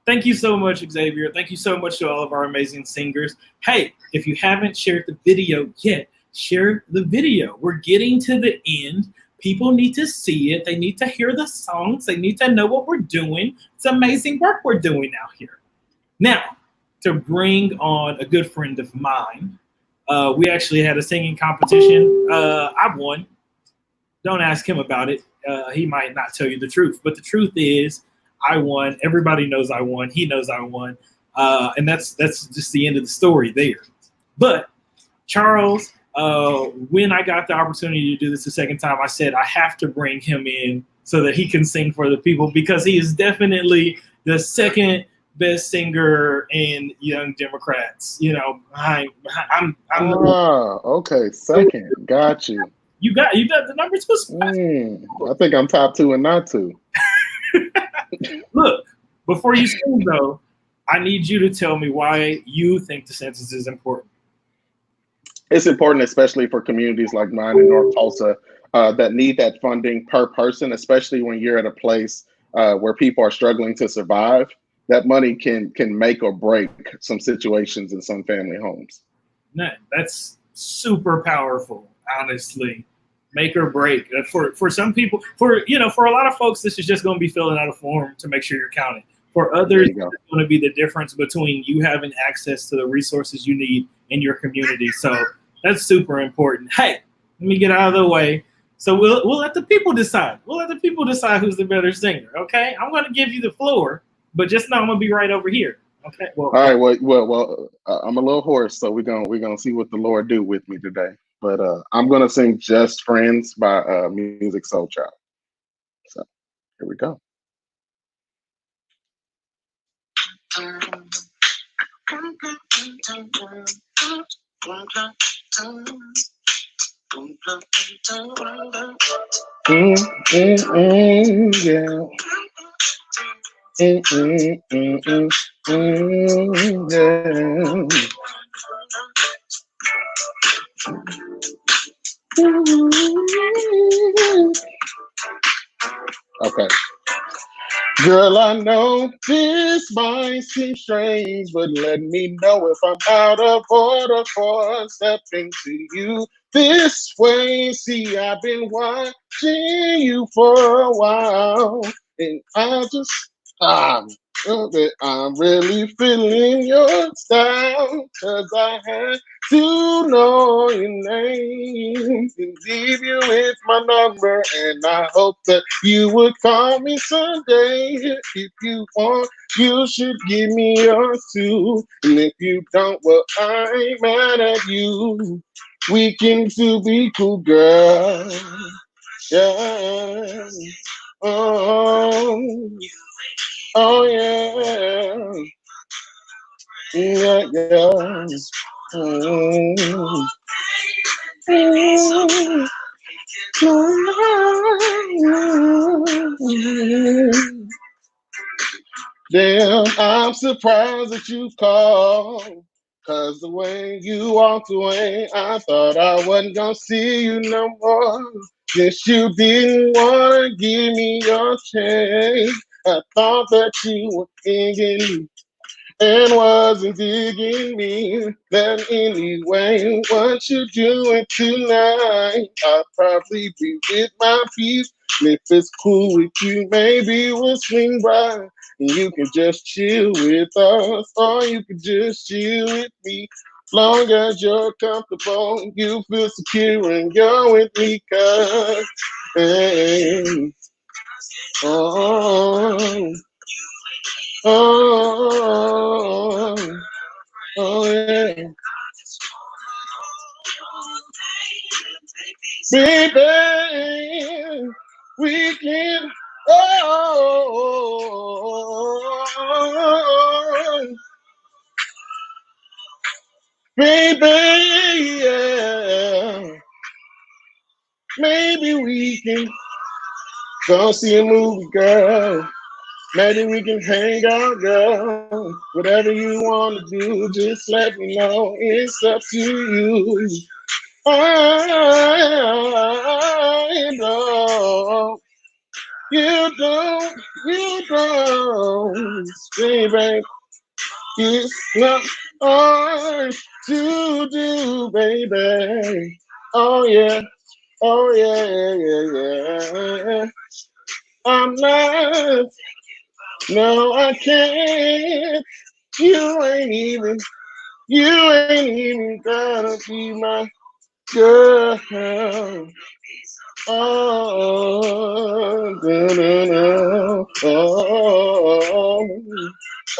Thank you so much, Xavier. Thank you so much to all of our amazing singers. Hey, if you haven't shared the video yet, share the video. We're getting to the end. People need to see it. They need to hear the songs. They need to know what we're doing. It's amazing work we're doing out here. Now, to bring on a good friend of mine, we actually had a singing competition. I won. Don't ask him about it. He might not tell you the truth. But the truth is, I won. Everybody knows I won. He knows I won. And that's just the end of the story there. But Charles, when I got the opportunity to do this the second time, I said I have to bring him in so that he can sing for the people, because he is definitely the second best singer in Young Democrats. You know, I'm okay, second. Got you. You got the number two spot. I think I'm top two and not two. Look, before you sing though, I need you to tell me why you think the census is important. It's important, especially for communities like mine in North Tulsa that need that funding per person, especially when you're at a place where people are struggling to survive. That money can make or break some situations in some family homes. That's super powerful, honestly. Make or break. For some people, for a lot of folks, this is just going to be filling out a form to make sure you're counted. For others, it's going to be the difference between you having access to the resources you need in your community. So that's super important. Hey, let me get out of the way. So we'll let the people decide. We'll let the people decide who's the better singer. Okay, I'm going to give you the floor, but just know I'm going to be right over here. Okay. Well, all right. Well, I'm a little hoarse, so we're gonna see what the Lord do with me today. But I'm gonna sing "Just Friends" by Music Soul Child. So here we go. Yeah. Okay. Girl, I know this might seem strange, but let me know if I'm out of order for stepping to you this way. See, I've been watching see you for a while, and I just that I'm really feeling your style, 'cause I had to know your name and leave you with my number, and I hope that you would call me someday. If you want, you should give me yours too, and if you don't, well, I ain't mad at you. We can still be cool, girl. Yeah. Oh, oh yeah. Yeah, yeah. Mm. Damn, I'm surprised that you called. 'Cause the way you walked away, I thought I wasn't gonna see you no more. Guess you didn't wanna give me your chance. I thought that you were thinking and wasn't digging me. But anyway, what you doing tonight? I'll probably be with my peace. And if it's cool with you, maybe we'll swing by. And you can just chill with us, or you can just chill with me. Long as you're comfortable, you feel secure and you're with me, 'cause hey, oh, oh, oh, yeah. Baby, we can, oh, baby, yeah. Maybe we can go see a movie, girl. Maybe we can hang out, girl. Whatever you want to do, just let me know. It's up to you. I know you don't, baby. It's not hard to do, baby. Oh yeah, oh yeah, yeah. I'm not. No, I can't. You ain't even gonna be my girl. Oh, oh,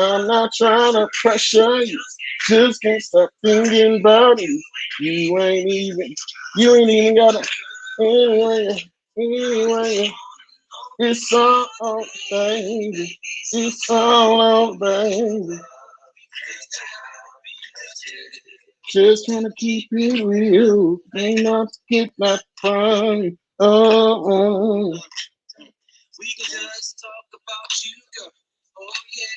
I'm not trying to pressure you. Just can't stop thinking about you. You ain't even gotta. Anyway. It's all, baby. It's all, baby. Just trying to keep it real. Ain't not get my fun. Oh. We can just talk about you, girl. Oh yeah.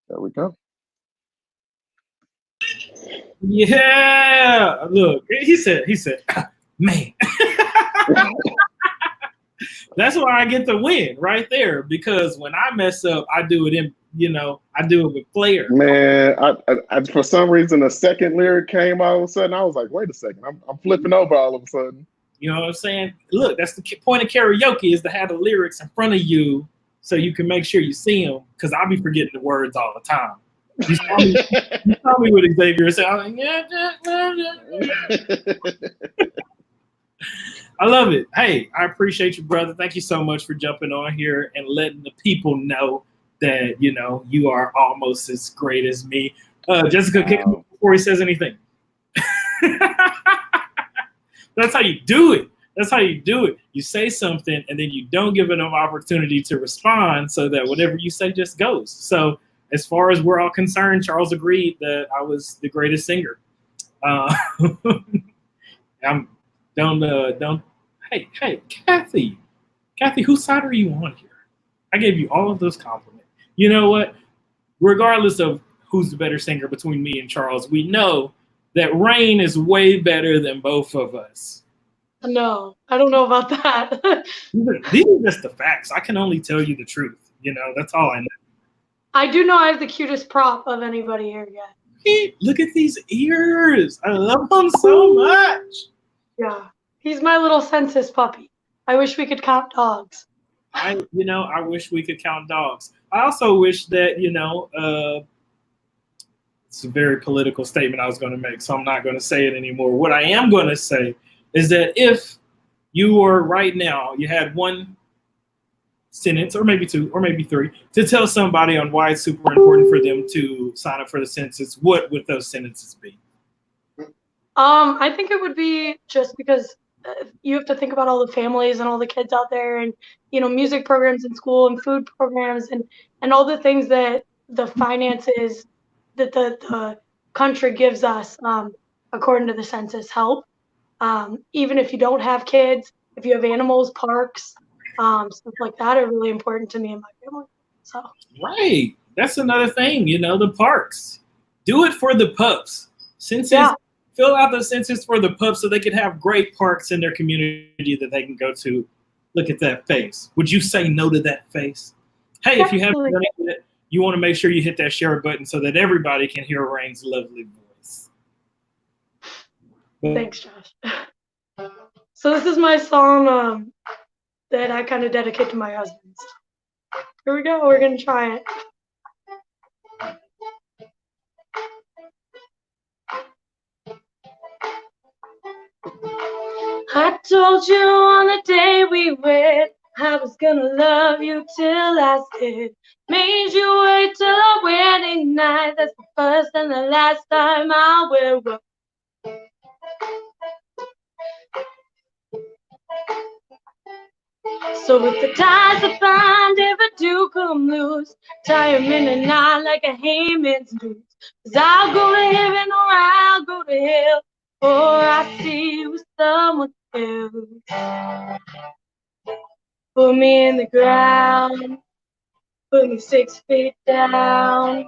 There we go. Yeah. Look, he said, man. That's why I get the win right there, because when I mess up, I do it I do it with flair. Man, I for some reason the second lyric came all of a sudden. I was like, wait a second, I'm flipping over all of a sudden. You know what I'm saying? Look, that's the point of karaoke, is to have the lyrics in front of you so you can make sure you see them, because I'll be forgetting the words all the time. You saw me with Xavier said, like, yeah. I love it. Hey, I appreciate you, brother. Thank you so much for jumping on here and letting the people know that, you are almost as great as me. Jessica, kick him before he says anything. That's how you do it. That's how you do it. You say something and then you don't give them opportunity to respond, so that whatever you say just goes. So as far as we're all concerned, Charles agreed that I was the greatest singer. Hey, Kathy, whose side are you on here? I gave you all of those compliments. You know what? Regardless of who's the better singer between me and Charles, we know that Rain is way better than both of us. No, I don't know about that. These are just the facts. I can only tell you the truth. That's all I know. I do know I have the cutest prop of anybody here yet. Hey, look at these ears. I love them so much. Yeah, he's my little census puppy. I wish we could count dogs. I wish we could count dogs. I also wish that, it's a very political statement I was going to make, so I'm not going to say it anymore. What I am going to say is that if you were right now, you had one sentence, or maybe two, or maybe three, to tell somebody on why it's super important for them to sign up for the census, what would those sentences be? I think it would be just because you have to think about all the families and all the kids out there, and music programs in school and food programs and all the things that the finances that the country gives us, according to the census, help. Even if you don't have kids, if you have animals, parks, stuff like that are really important to me and my family. So Right. That's another thing, the parks. Do it for the pups. Census, fill out the census for the pups so they can have great parks in their community that they can go to. Look at that face. Would you say no to that face? Hey, if you haven't done it yet, you want to make sure you hit that share button so that everybody can hear Rain's lovely voice. Thanks, Josh. So this is my song that I kind of dedicate to my husband. Here we go. We're going to try it. I told you on the day we wed I was gonna love you till I did. Made you wait till our wedding night. That's the first and the last time I will work. So if the ties that bind ever do come loose, tie 'em in a knot like a hayman's noose. 'Cause I'll go to heaven or I'll go to hell, or I see you with someone else. Put me in the ground, put me 6 feet down,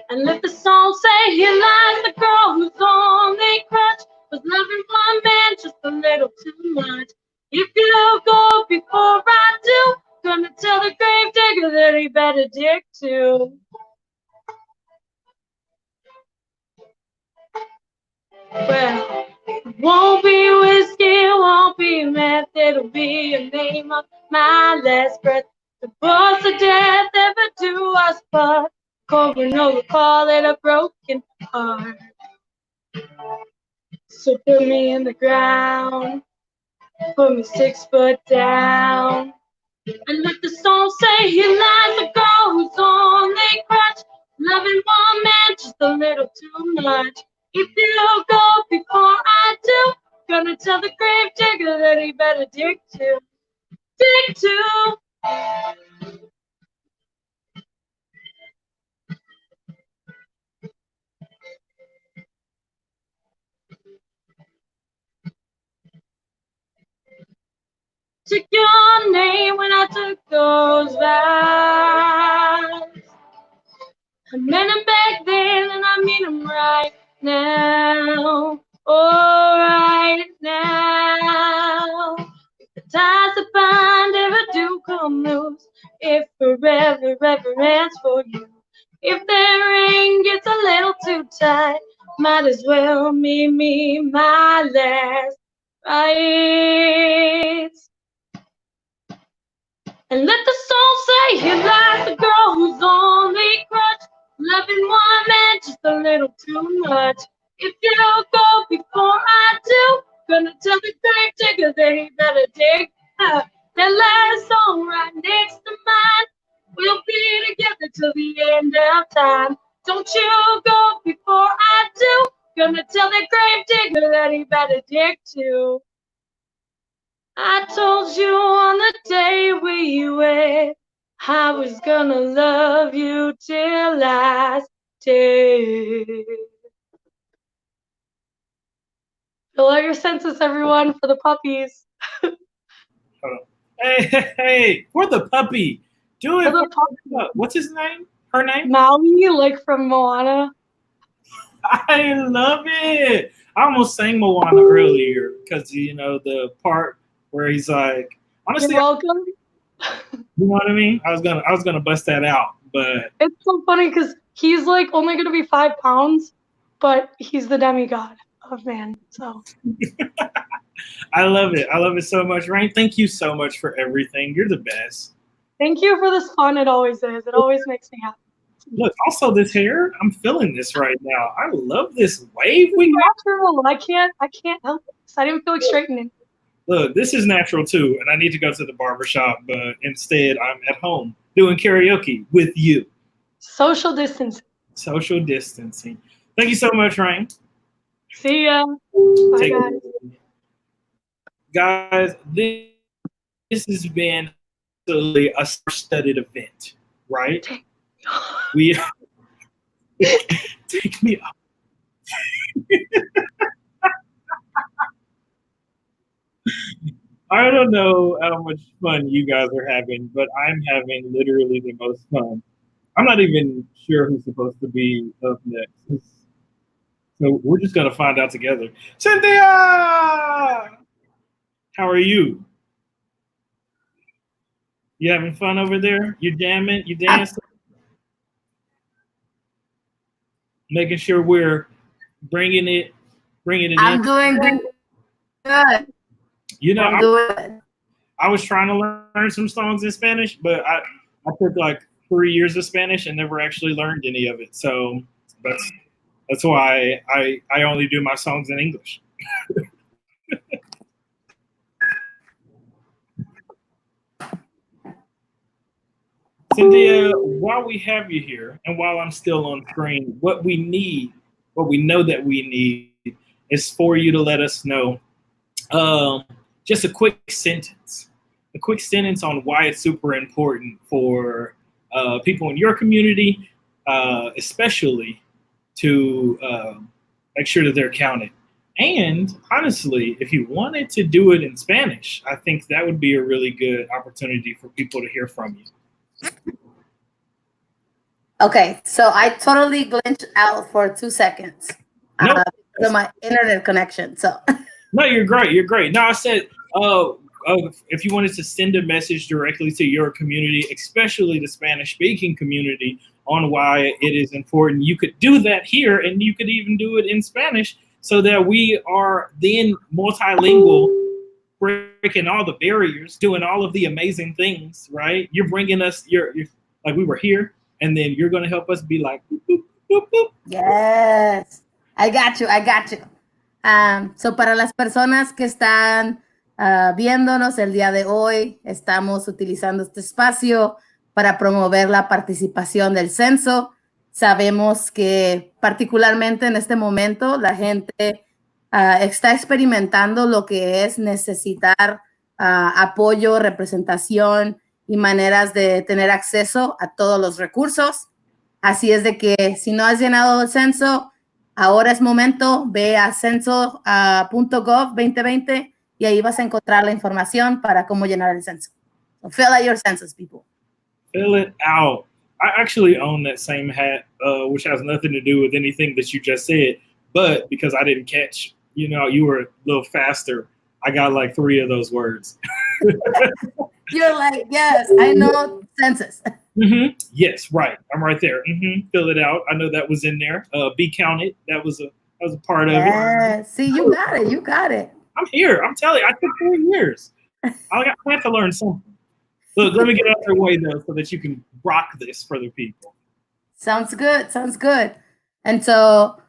and let the song say, here lies the girl whose only crutch was loving one man just a little too much. If you go before I do, gonna tell the grave digger that he better dig too. Well, it won't be whiskey, it won't be meth, it'll be the name of my last breath. The boss of death ever do us part, coroner will call it a broken heart. So put me in the ground, put me 6 foot down, and let the song say, here lies a girl who's only crutch, loving one man just a little too much. If you go before I do, gonna tell the grave digger that he better dig too. Dig too. Took your name when I took those vows. I meant them back then and I mean them right now. Oh, right now. If the ties that bind ever do come loose, if forever ever ends for you, if their ring gets a little too tight, might as well meet me my last rites. And let the song say, here lies the girl who's only crutch, loving one man just a little too much. If you go before I do, gonna tell the grave digger that he better dig up. That last song right next to mine, we'll be together till the end of time. Don't you go before I do, gonna tell the grave digger that he better dig too. I told you on the day we wed, I was gonna love you till I did. Fill out your census, everyone, for the puppies. Hey, for the puppy. Do it. What's his name? Her name? Maui, like from Moana. I love it. I almost sang Moana earlier because, the part where he's like, honestly, you're welcome. You know what I mean? I was gonna bust that out, but it's so funny because he's like only gonna be 5 pounds, but he's the demigod of man. So I love it. I love it so much. Rain, thank you so much for everything. You're the best. Thank you for this fun. It always is. It always makes me happy. Look, also this hair, I'm feeling this right now. I love this wave we got. Natural. I can't help it. I didn't feel like straightening. Look, this is natural too, and I need to go to the barber shop, but instead I'm at home doing karaoke with you. Social distancing. Social distancing. Thank you so much, Rain. See ya. Bye, Take guys. Guys, this has been absolutely a studded event, right? We take me up. I don't know how much fun you guys are having, but I'm having literally the most fun. I'm not even sure who's supposed to be up next. So we're just gonna find out together. Cynthia, how are you? You having fun over there? You jamming? You dancing? Making sure we're bringing it I'm in. doing good. You know, I'm doing. I was trying to learn some songs in Spanish, but I took like 3 years of Spanish and never actually learned any of it. So that's why I only do my songs in English. Cynthia, while we have you here and while I'm still on screen, what we know that we need is for you to let us know just a quick sentence on why it's super important for people in your community, especially to make sure that they're counted. And honestly, if you wanted to do it in Spanish, I think that would be a really good opportunity for people to hear from you. Okay, so I totally glitched out for 2 seconds because of my internet connection. So no, you're great. You're great. No, I said if you wanted to send a message directly to your community, especially the Spanish-speaking community, on why it is important, you could do that here, and you could even do it in Spanish, so that we are then multilingual, breaking all the barriers, doing all of the amazing things. Right? You're bringing us. You're like we were here. And then you're going to help us be like, boop, boop, boop, boop. Yes, I got you. So para las personas que están viéndonos el día de hoy, estamos utilizando este espacio para promover la participación del censo. Sabemos que particularmente en este momento la gente está experimentando lo que es necesitar apoyo, representación y maneras de tener acceso a todos los recursos. Así es de que si no has llenado el censo, ahora es momento, ve a censo.gov 2020 y ahí vas a encontrar la información para cómo llenar el censo. So fill out your census, people. Fill it out. I actually own that same hat, which has nothing to do with anything that you just said, but because I didn't catch, you were a little faster, I got like 3 of those words. You're like, yes, I know census. Mm-hmm. Yes, right. I'm right there. Mm-hmm. Fill it out. I know that was in there. Be counted. That was a part of it. See, you got it. I'm here. I'm telling you, I took 3 years. I had to learn something. Look, let me get out of their way though, so that you can rock this for the people. Sounds good. And so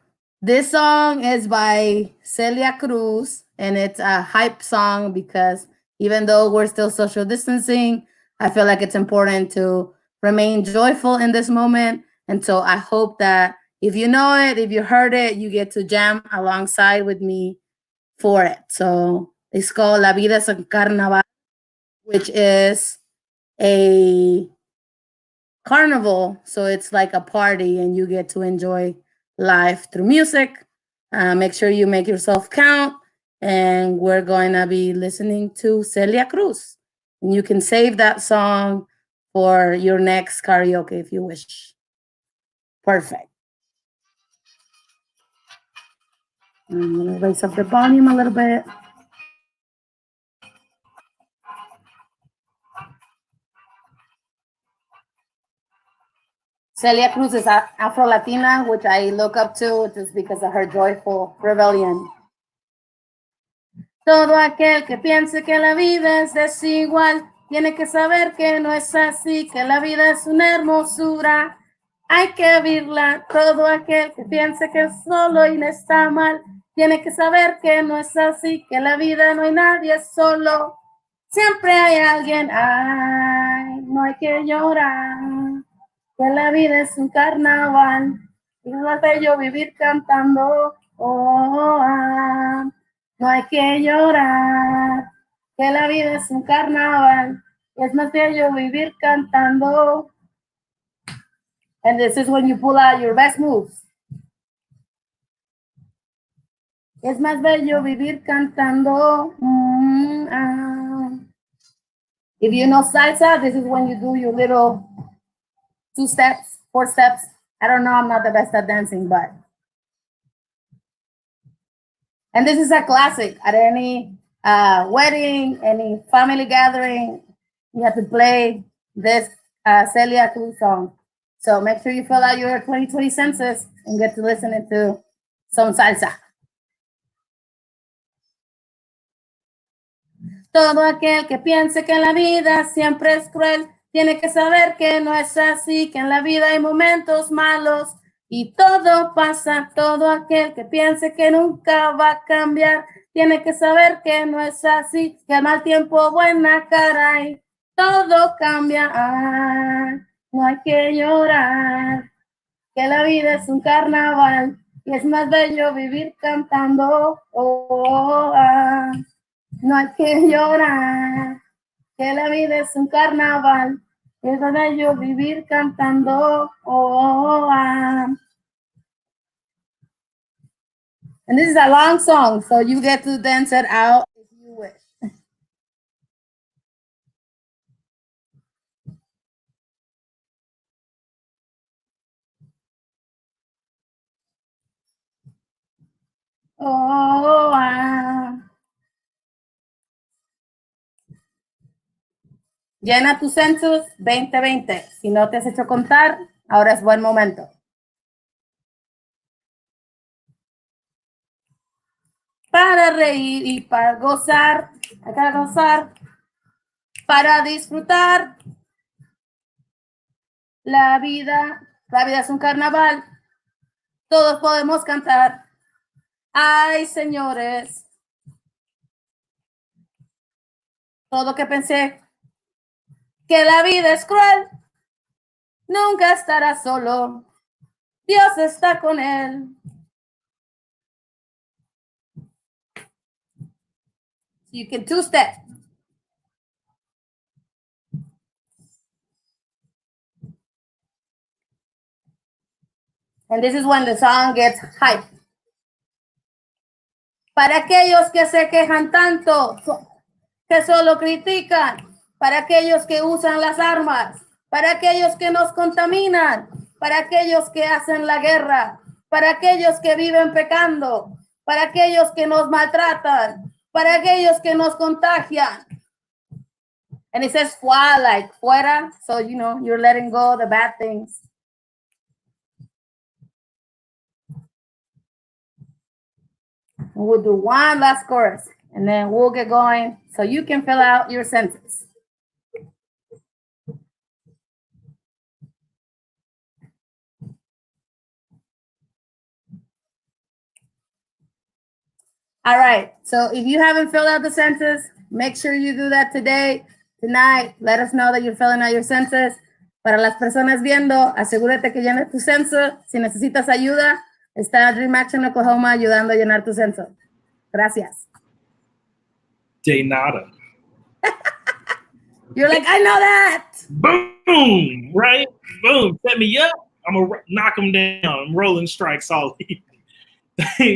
this song is by Celia Cruz, and it's a hype song because even though we're still social distancing, I feel like it's important to remain joyful in this moment. And so I hope that if you know it, if you heard it, you get to jam alongside with me for it. So it's called La Vida es un Carnaval, which is a carnival. So it's like a party and you get to enjoy life through music. Make sure you make yourself count. And we're going to be listening to Celia Cruz. And you can save that song for your next karaoke if you wish. Perfect. I'm going to raise up the volume a little bit. Celia Cruz is Afro-Latina, which I look up to just because of her joyful rebellion. Todo aquel que piense que la vida es desigual, tiene que saber que no es así, que la vida es una hermosura. Hay que vivirla. Todo aquel que piense que es solo y no está mal, tiene que saber que no es así, que la vida no hay nadie solo. Siempre hay alguien. Ay, no hay que llorar, que la vida es un carnaval. Y no es bello vivir cantando. Oh, ah. No hay que llorar, que la vida es un carnaval. Es más bello vivir cantando. And this is when you pull out your best moves. Es más bello vivir cantando. If you know salsa, this is when you do your little 2 steps, 4 steps. I don't know, I'm not the best at dancing, but. And this is a classic at any wedding, any family gathering. You have to play this Celia Cruz song. So make sure you fill out your 2020 census and get to listening to some salsa. Todo aquel que piense que la vida siempre es cruel, tiene que saber que no es así, que en la vida hay momentos malos y todo pasa. Todo aquel que piense que nunca va a cambiar, tiene que saber que no es así, que al mal tiempo buena cara y todo cambia. No hay que llorar, que la vida es un carnaval y es más bello vivir cantando. No hay que llorar, que la vida es un carnaval, es más bello vivir cantando. And this is a long song, so you get to dance it out if you wish. Llena tu census 2020. Si no te has hecho contar, ahora es buen momento. Para reír y para gozar, para disfrutar. La vida es un carnaval. Todos podemos cantar. Ay, señores. Todo que pensé que la vida es cruel, nunca estará solo. Dios está con él. You can 2-step. And this is when the song gets hype. Para aquellos que se quejan tanto, que solo critican, para aquellos que usan las armas, para aquellos que nos contaminan, para aquellos que hacen la guerra, para aquellos que viven pecando, para aquellos que nos maltratan, para aquellos que nos contagian. And it says fuera, like fuera, so you know, you're letting go of the bad things. We'll do one last chorus and then we'll get going so you can fill out your census. All right, so if you haven't filled out the census, make sure you do that today, tonight. Let us know that you're filling out your census. Para las personas viendo, asegúrate que llenes tu censo. Si necesitas ayuda, está Dream Action Oklahoma ayudando a llenar tu censo. Gracias. De nada. You're like, I know that. Boom, right? Boom, set me up. I'm going to knock them down. I'm rolling strikes all evening.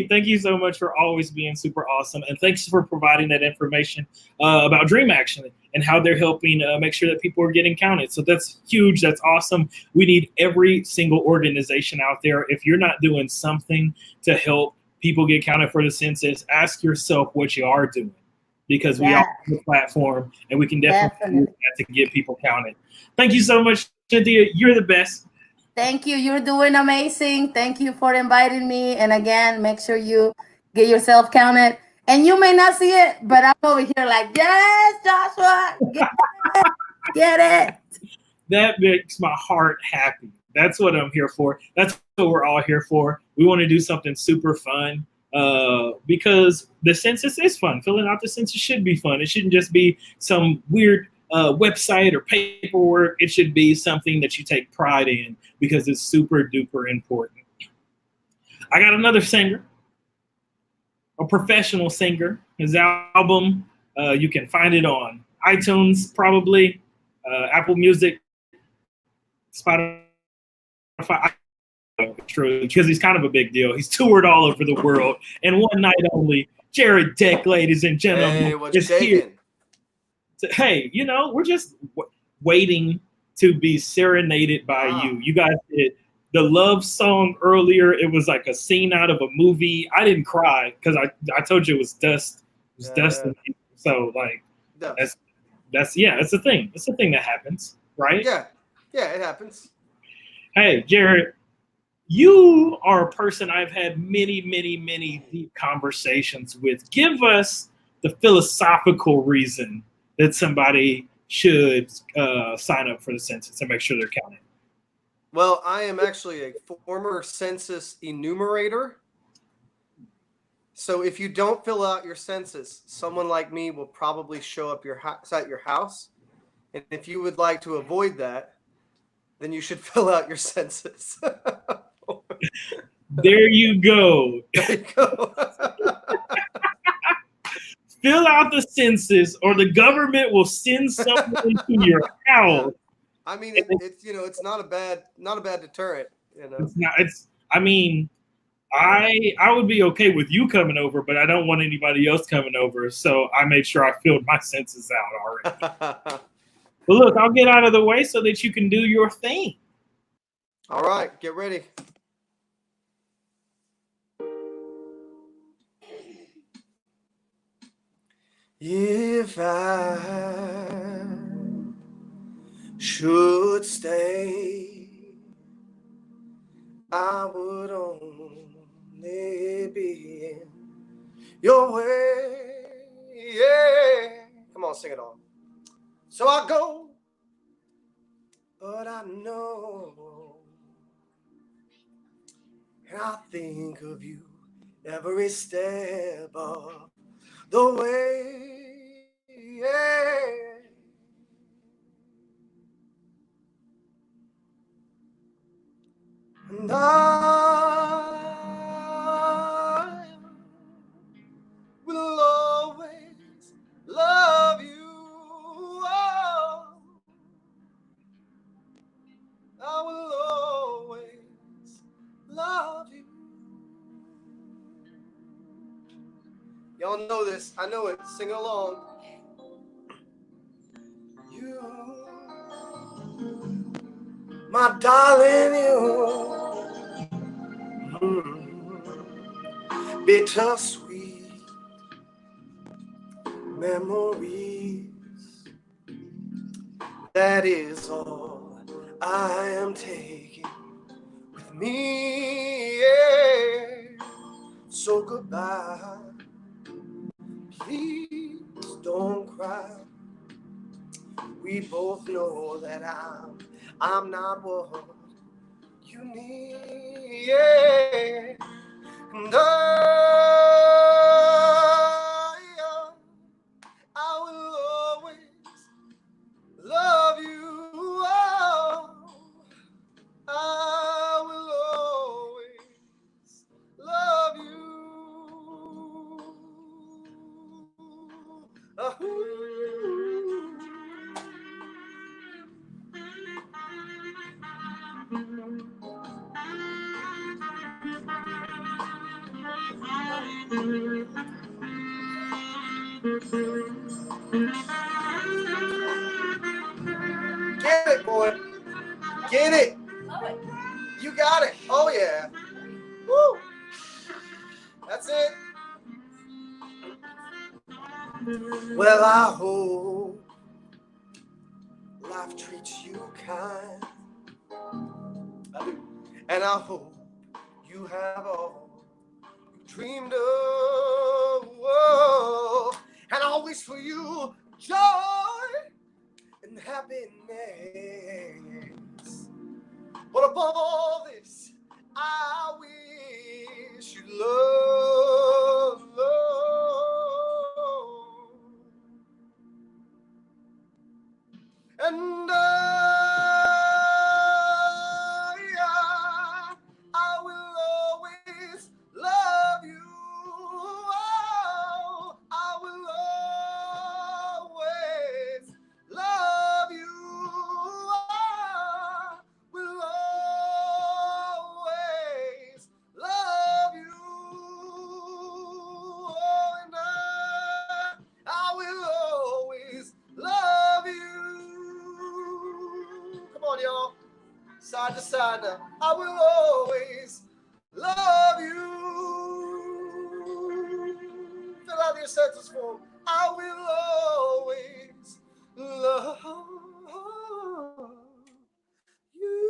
Thank you so much for always being super awesome. And thanks for providing that information about Dream Action and how they're helping make sure that people are getting counted. So that's huge. That's awesome. We need every single organization out there. If you're not doing something to help people get counted for the census, ask yourself what you are doing, because we all have a platform and we can definitely use that to get people counted. Thank you so much, Cynthia. You're the best. Thank you. You're doing amazing. Thank you for inviting me. And again, make sure you get yourself counted. And you may not see it, but I'm over here like, yes, Joshua, get it. That makes my heart happy. That's what I'm here for. That's what we're all here for. We want to do something super fun because the census is fun. Filling out the census should be fun. It shouldn't just be some weird website or paperwork. It should be something that you take pride in because it's super duper important. I got another singer, a professional singer. His album, you can find it on iTunes, probably, Apple Music, Spotify. True, because he's kind of a big deal. He's toured all over the world, and one night only. Jared Deck, ladies and gentlemen, Hey, what's is here. shaking? Hey, we're just waiting to be serenaded by you. You guys did the love song earlier. It was like a scene out of a movie. I didn't cry because I told you it was dust. It was dust. So like that's it's a thing. It's a thing that happens, right? Yeah, it happens. Hey, Jared, you are a person I've had many, many, many deep conversations with. Give us the philosophical reason that somebody should sign up for the census and make sure they're counted. Well, I am actually a former census enumerator. So if you don't fill out your census, someone like me will probably show up at your house. And if you would like to avoid that, then you should fill out your census. There you go. There you go. Fill out the census, or the government will send someone to your house. I mean, it's not a bad deterrent. It's not. I mean, I would be okay with you coming over, but I don't want anybody else coming over. So I made sure I filled my census out already. But look, I'll get out of the way so that you can do your thing. All right, get ready. If I should stay, I would only be in your way. Yeah. Come on, sing it all. So I go, but I know, and I think of you every step of the way. Yeah. And I will always love you. Oh, I will always love you. Y'all know this. I know it. Sing along. You, my darling, you. Bittersweet memories. That is all I am taking with me. Yeah. So goodbye. Please don't cry. We both know that I'm not what you need. Yeah. And I will always love you. Oh, I will always love you. Get it, boy. Get it. You got it. Oh, yeah. Woo. That's it. Well, I hope life treats you kind. I do. And I hope you have all you dreamed of. Whoa. always for you joy and happiness. But above all this, I wish you love. And I will always love you. Oh, I will always love you. I will always love you. Oh, and I will always love you. Come on, y'all. Side to side now. I will always love you. Fill out your census form. I will always love you.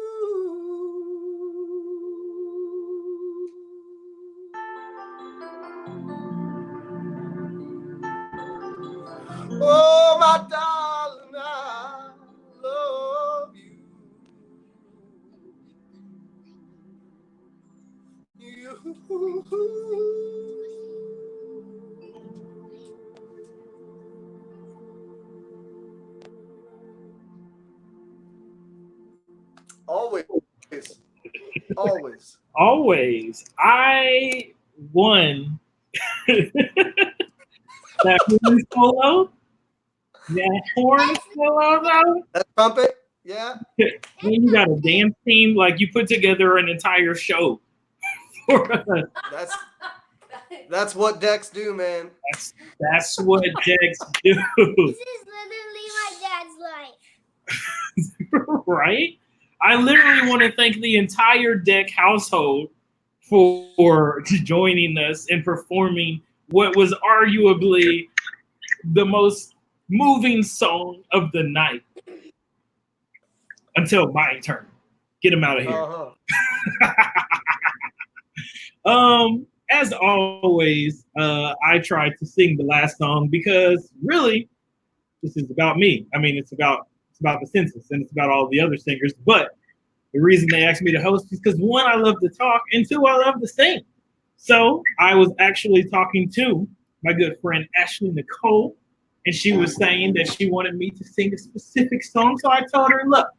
Oh, my darling, I love you. Always. Always. Always. I won that horn solo. That horn solo, though. That trumpet, yeah. When you got a dance team, like you put together an entire show. That's what decks do, man. That's what decks do. This is literally my dad's life. Right? I literally want to thank the entire deck household for joining us and performing what was arguably the most moving song of the night. Until my turn. Get him out of here. As always, I tried to sing the last song because really, this is about me. I mean, it's about the census and it's about all the other singers. But the reason they asked me to host is because one, I love to talk, and two, I love to sing. So I was actually talking to my good friend Ashley Nicole, and she was saying that she wanted me to sing a specific song. So I told her, look,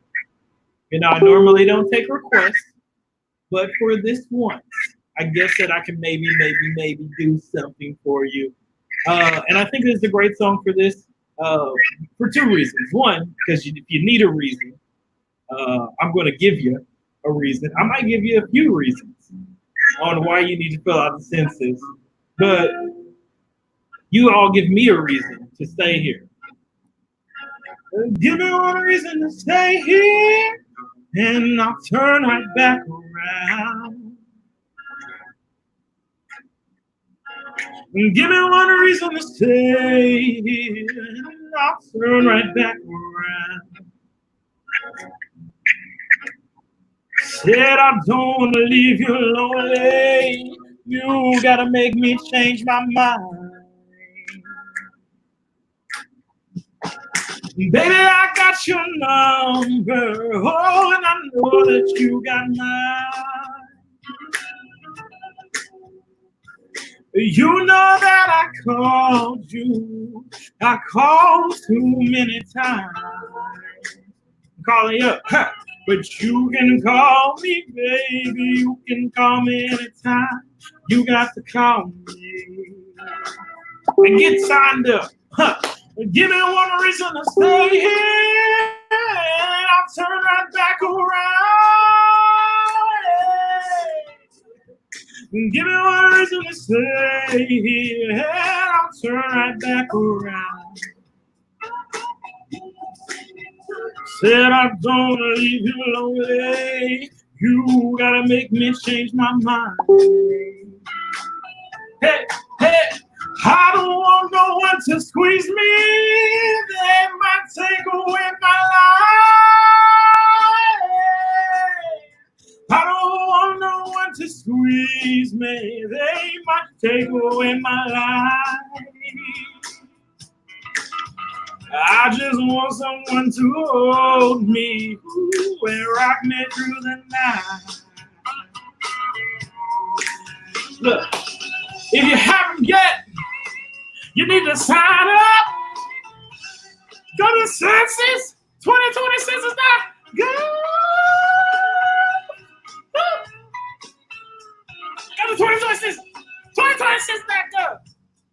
I normally don't take requests, but for this once, I guess that I can maybe do something for you. And I think this is a great song for this for two reasons. One, because if you need a reason, I'm going to give you a reason. I might give you a few reasons on why you need to fill out the census, but you all give me a reason to stay here. Give me one reason to stay here, and I'll turn right back around. Give me one reason to stay here, and I'll turn right back around. Said I don't want to leave you lonely. You gotta make me change my mind. Baby, I got your number. Oh, and I know that you got mine. You know that I called you. I called too many times. I'm calling you up, huh? But you can call me, baby. You can call me anytime. You got to call me and get signed up, huh? Give me one reason to stay here, and I'll turn right back around. Give me one reason to stay here, and I'll turn right back around. Said I don't want to leave you lonely. You gotta make me change my mind. Hey, hey, I don't want no one to squeeze me. They might take away my life. I don't want no one to squeeze me. They might take away my life. I just want someone to hold me and rock me through the night. Look, if you haven't yet, you need to sign up. Go to Census 2020 Census. Go. Go to 2020 Census. 2020 Census.gov.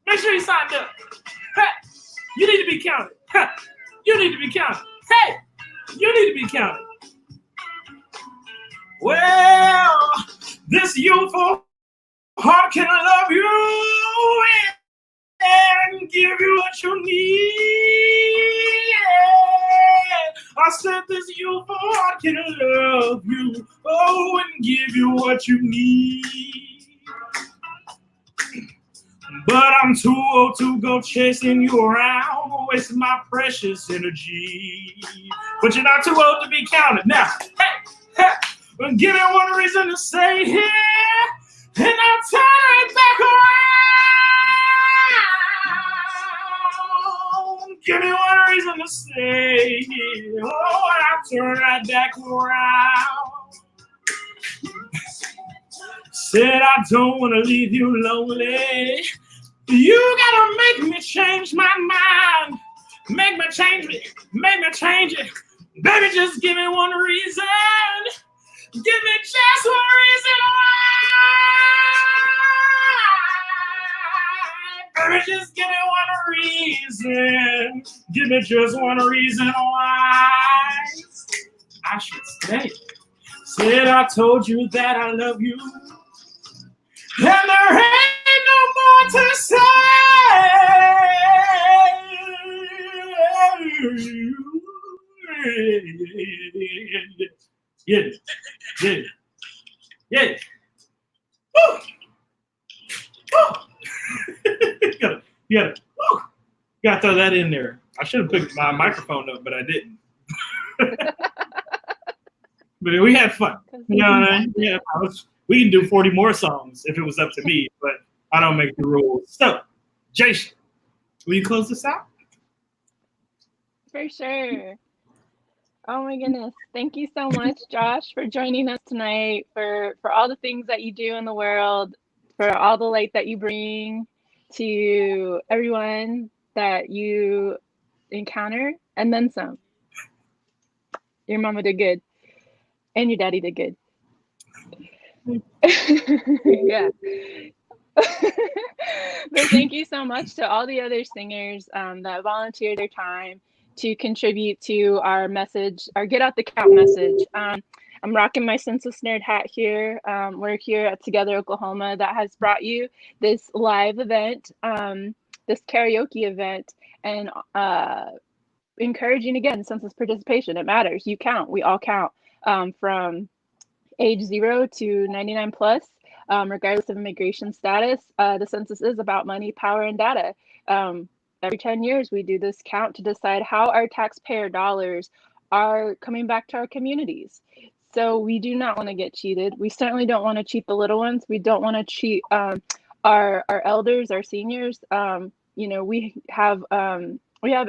Make sure you signed up. Hey, you need to be counted. You need to be counted. Hey, you need to be counted. Well, this youthful heart can love you and give you what you need. I said this youthful heart can love you, oh, and give you what you need. But I'm too old to go chasing you around, wasting my precious energy. But you're not too old to be counted. Now, hey, give me one reason to stay here, and I'll turn it back around. Give me one reason to stay here, oh, and I'll turn right back around. Said I don't want to leave you lonely. You gotta make me change my mind. Make me change it. Baby, just give me one reason. Give me just one reason why. Baby, just give me one reason. Give me just one reason why I should stay. Said I told you that I love you, and there ain't no more to say. Yeah. Woo. Woo. You gotta throw that in there. I should have picked my microphone up, but I didn't. But we had fun. You know what I mean? Yeah, we can do 40 more songs if it was up to me, but I don't make the rules. So, Jason, will you close this out? For sure. Oh my goodness. Thank you so much, Josh, for joining us tonight, for all the things that you do in the world, for all the light that you bring to everyone that you encounter, and then some. Your mama did good. And your daddy did good. Yeah. But thank you so much to all the other singers that volunteer their time to contribute to our message, our Get Out the Count message. I'm rocking my Census Nerd hat here. We're here at Together Oklahoma that has brought you this live event, this karaoke event, and encouraging, again, census participation. It matters. You count. We all count, from age 0 to 99 plus, regardless of immigration status. The census is about money, power, and data. Every 10 years, we do this count to decide how our taxpayer dollars are coming back to our communities. So we do not want to get cheated. We certainly don't want to cheat the little ones. We don't want to cheat our elders, our seniors. We have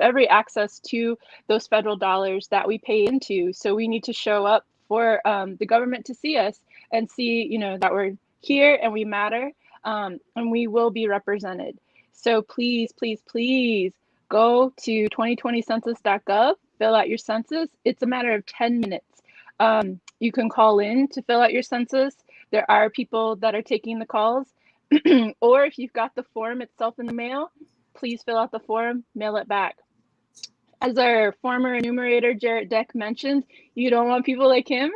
every access to those federal dollars that we pay into. So we need to show up for the government to see us and see, that we're here and we matter, and we will be represented. So please, please, please go to 2020census.gov, fill out your census. It's a matter of 10 minutes. You can call in to fill out your census. There are people that are taking the calls. Or if you've got the form itself in the mail, please fill out the form, mail it back. As our former enumerator, Jarrett Deck, mentioned, you don't want people like him,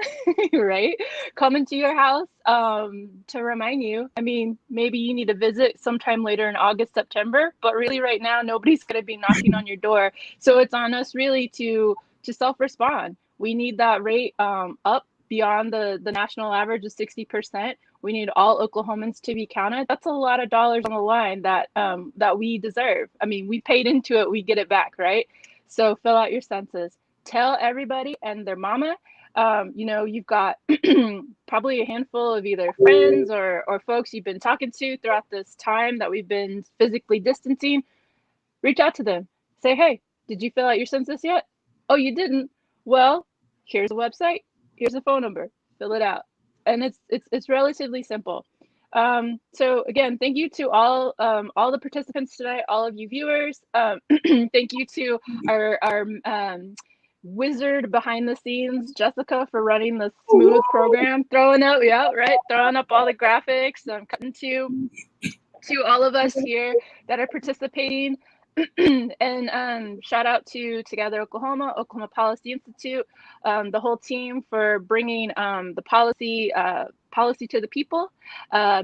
right, coming to your house to remind you. I mean, maybe you need to visit sometime later in August, September, but really right now, nobody's going to be knocking on your door. So it's on us really to self-respond. We need that rate up beyond the national average of 60%. We need all Oklahomans to be counted. That's a lot of dollars on the line that we deserve. I mean, we paid into it, we get it back, right? So fill out your census. Tell everybody and their mama. You've got probably a handful of either friends or folks you've been talking to throughout this time that we've been physically distancing. Reach out to them. Say, hey, Did you fill out your census yet? Oh, you didn't? Well, here's a website, here's a phone number, fill it out. And it's relatively simple. So again, thank you to all the participants tonight, all of you viewers. Thank you to our wizard behind the scenes, Jessica, for running the smooth program, throwing up all the graphics, cutting to all of us here that are participating. And shout out to Together Oklahoma Policy Institute, the whole team for bringing the policy to the people,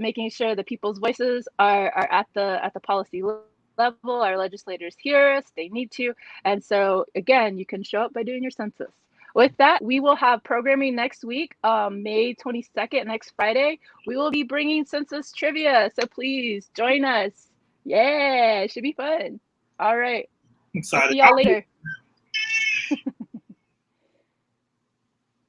making sure the people's voices are at the policy level. Our legislators hear us, they need to. And so again, you can show up by doing your census. With that, we will have programming next week, May 22nd, next Friday. We will be bringing census trivia, so please join us. Yeah, it should be fun. All right. Excited. See y'all later.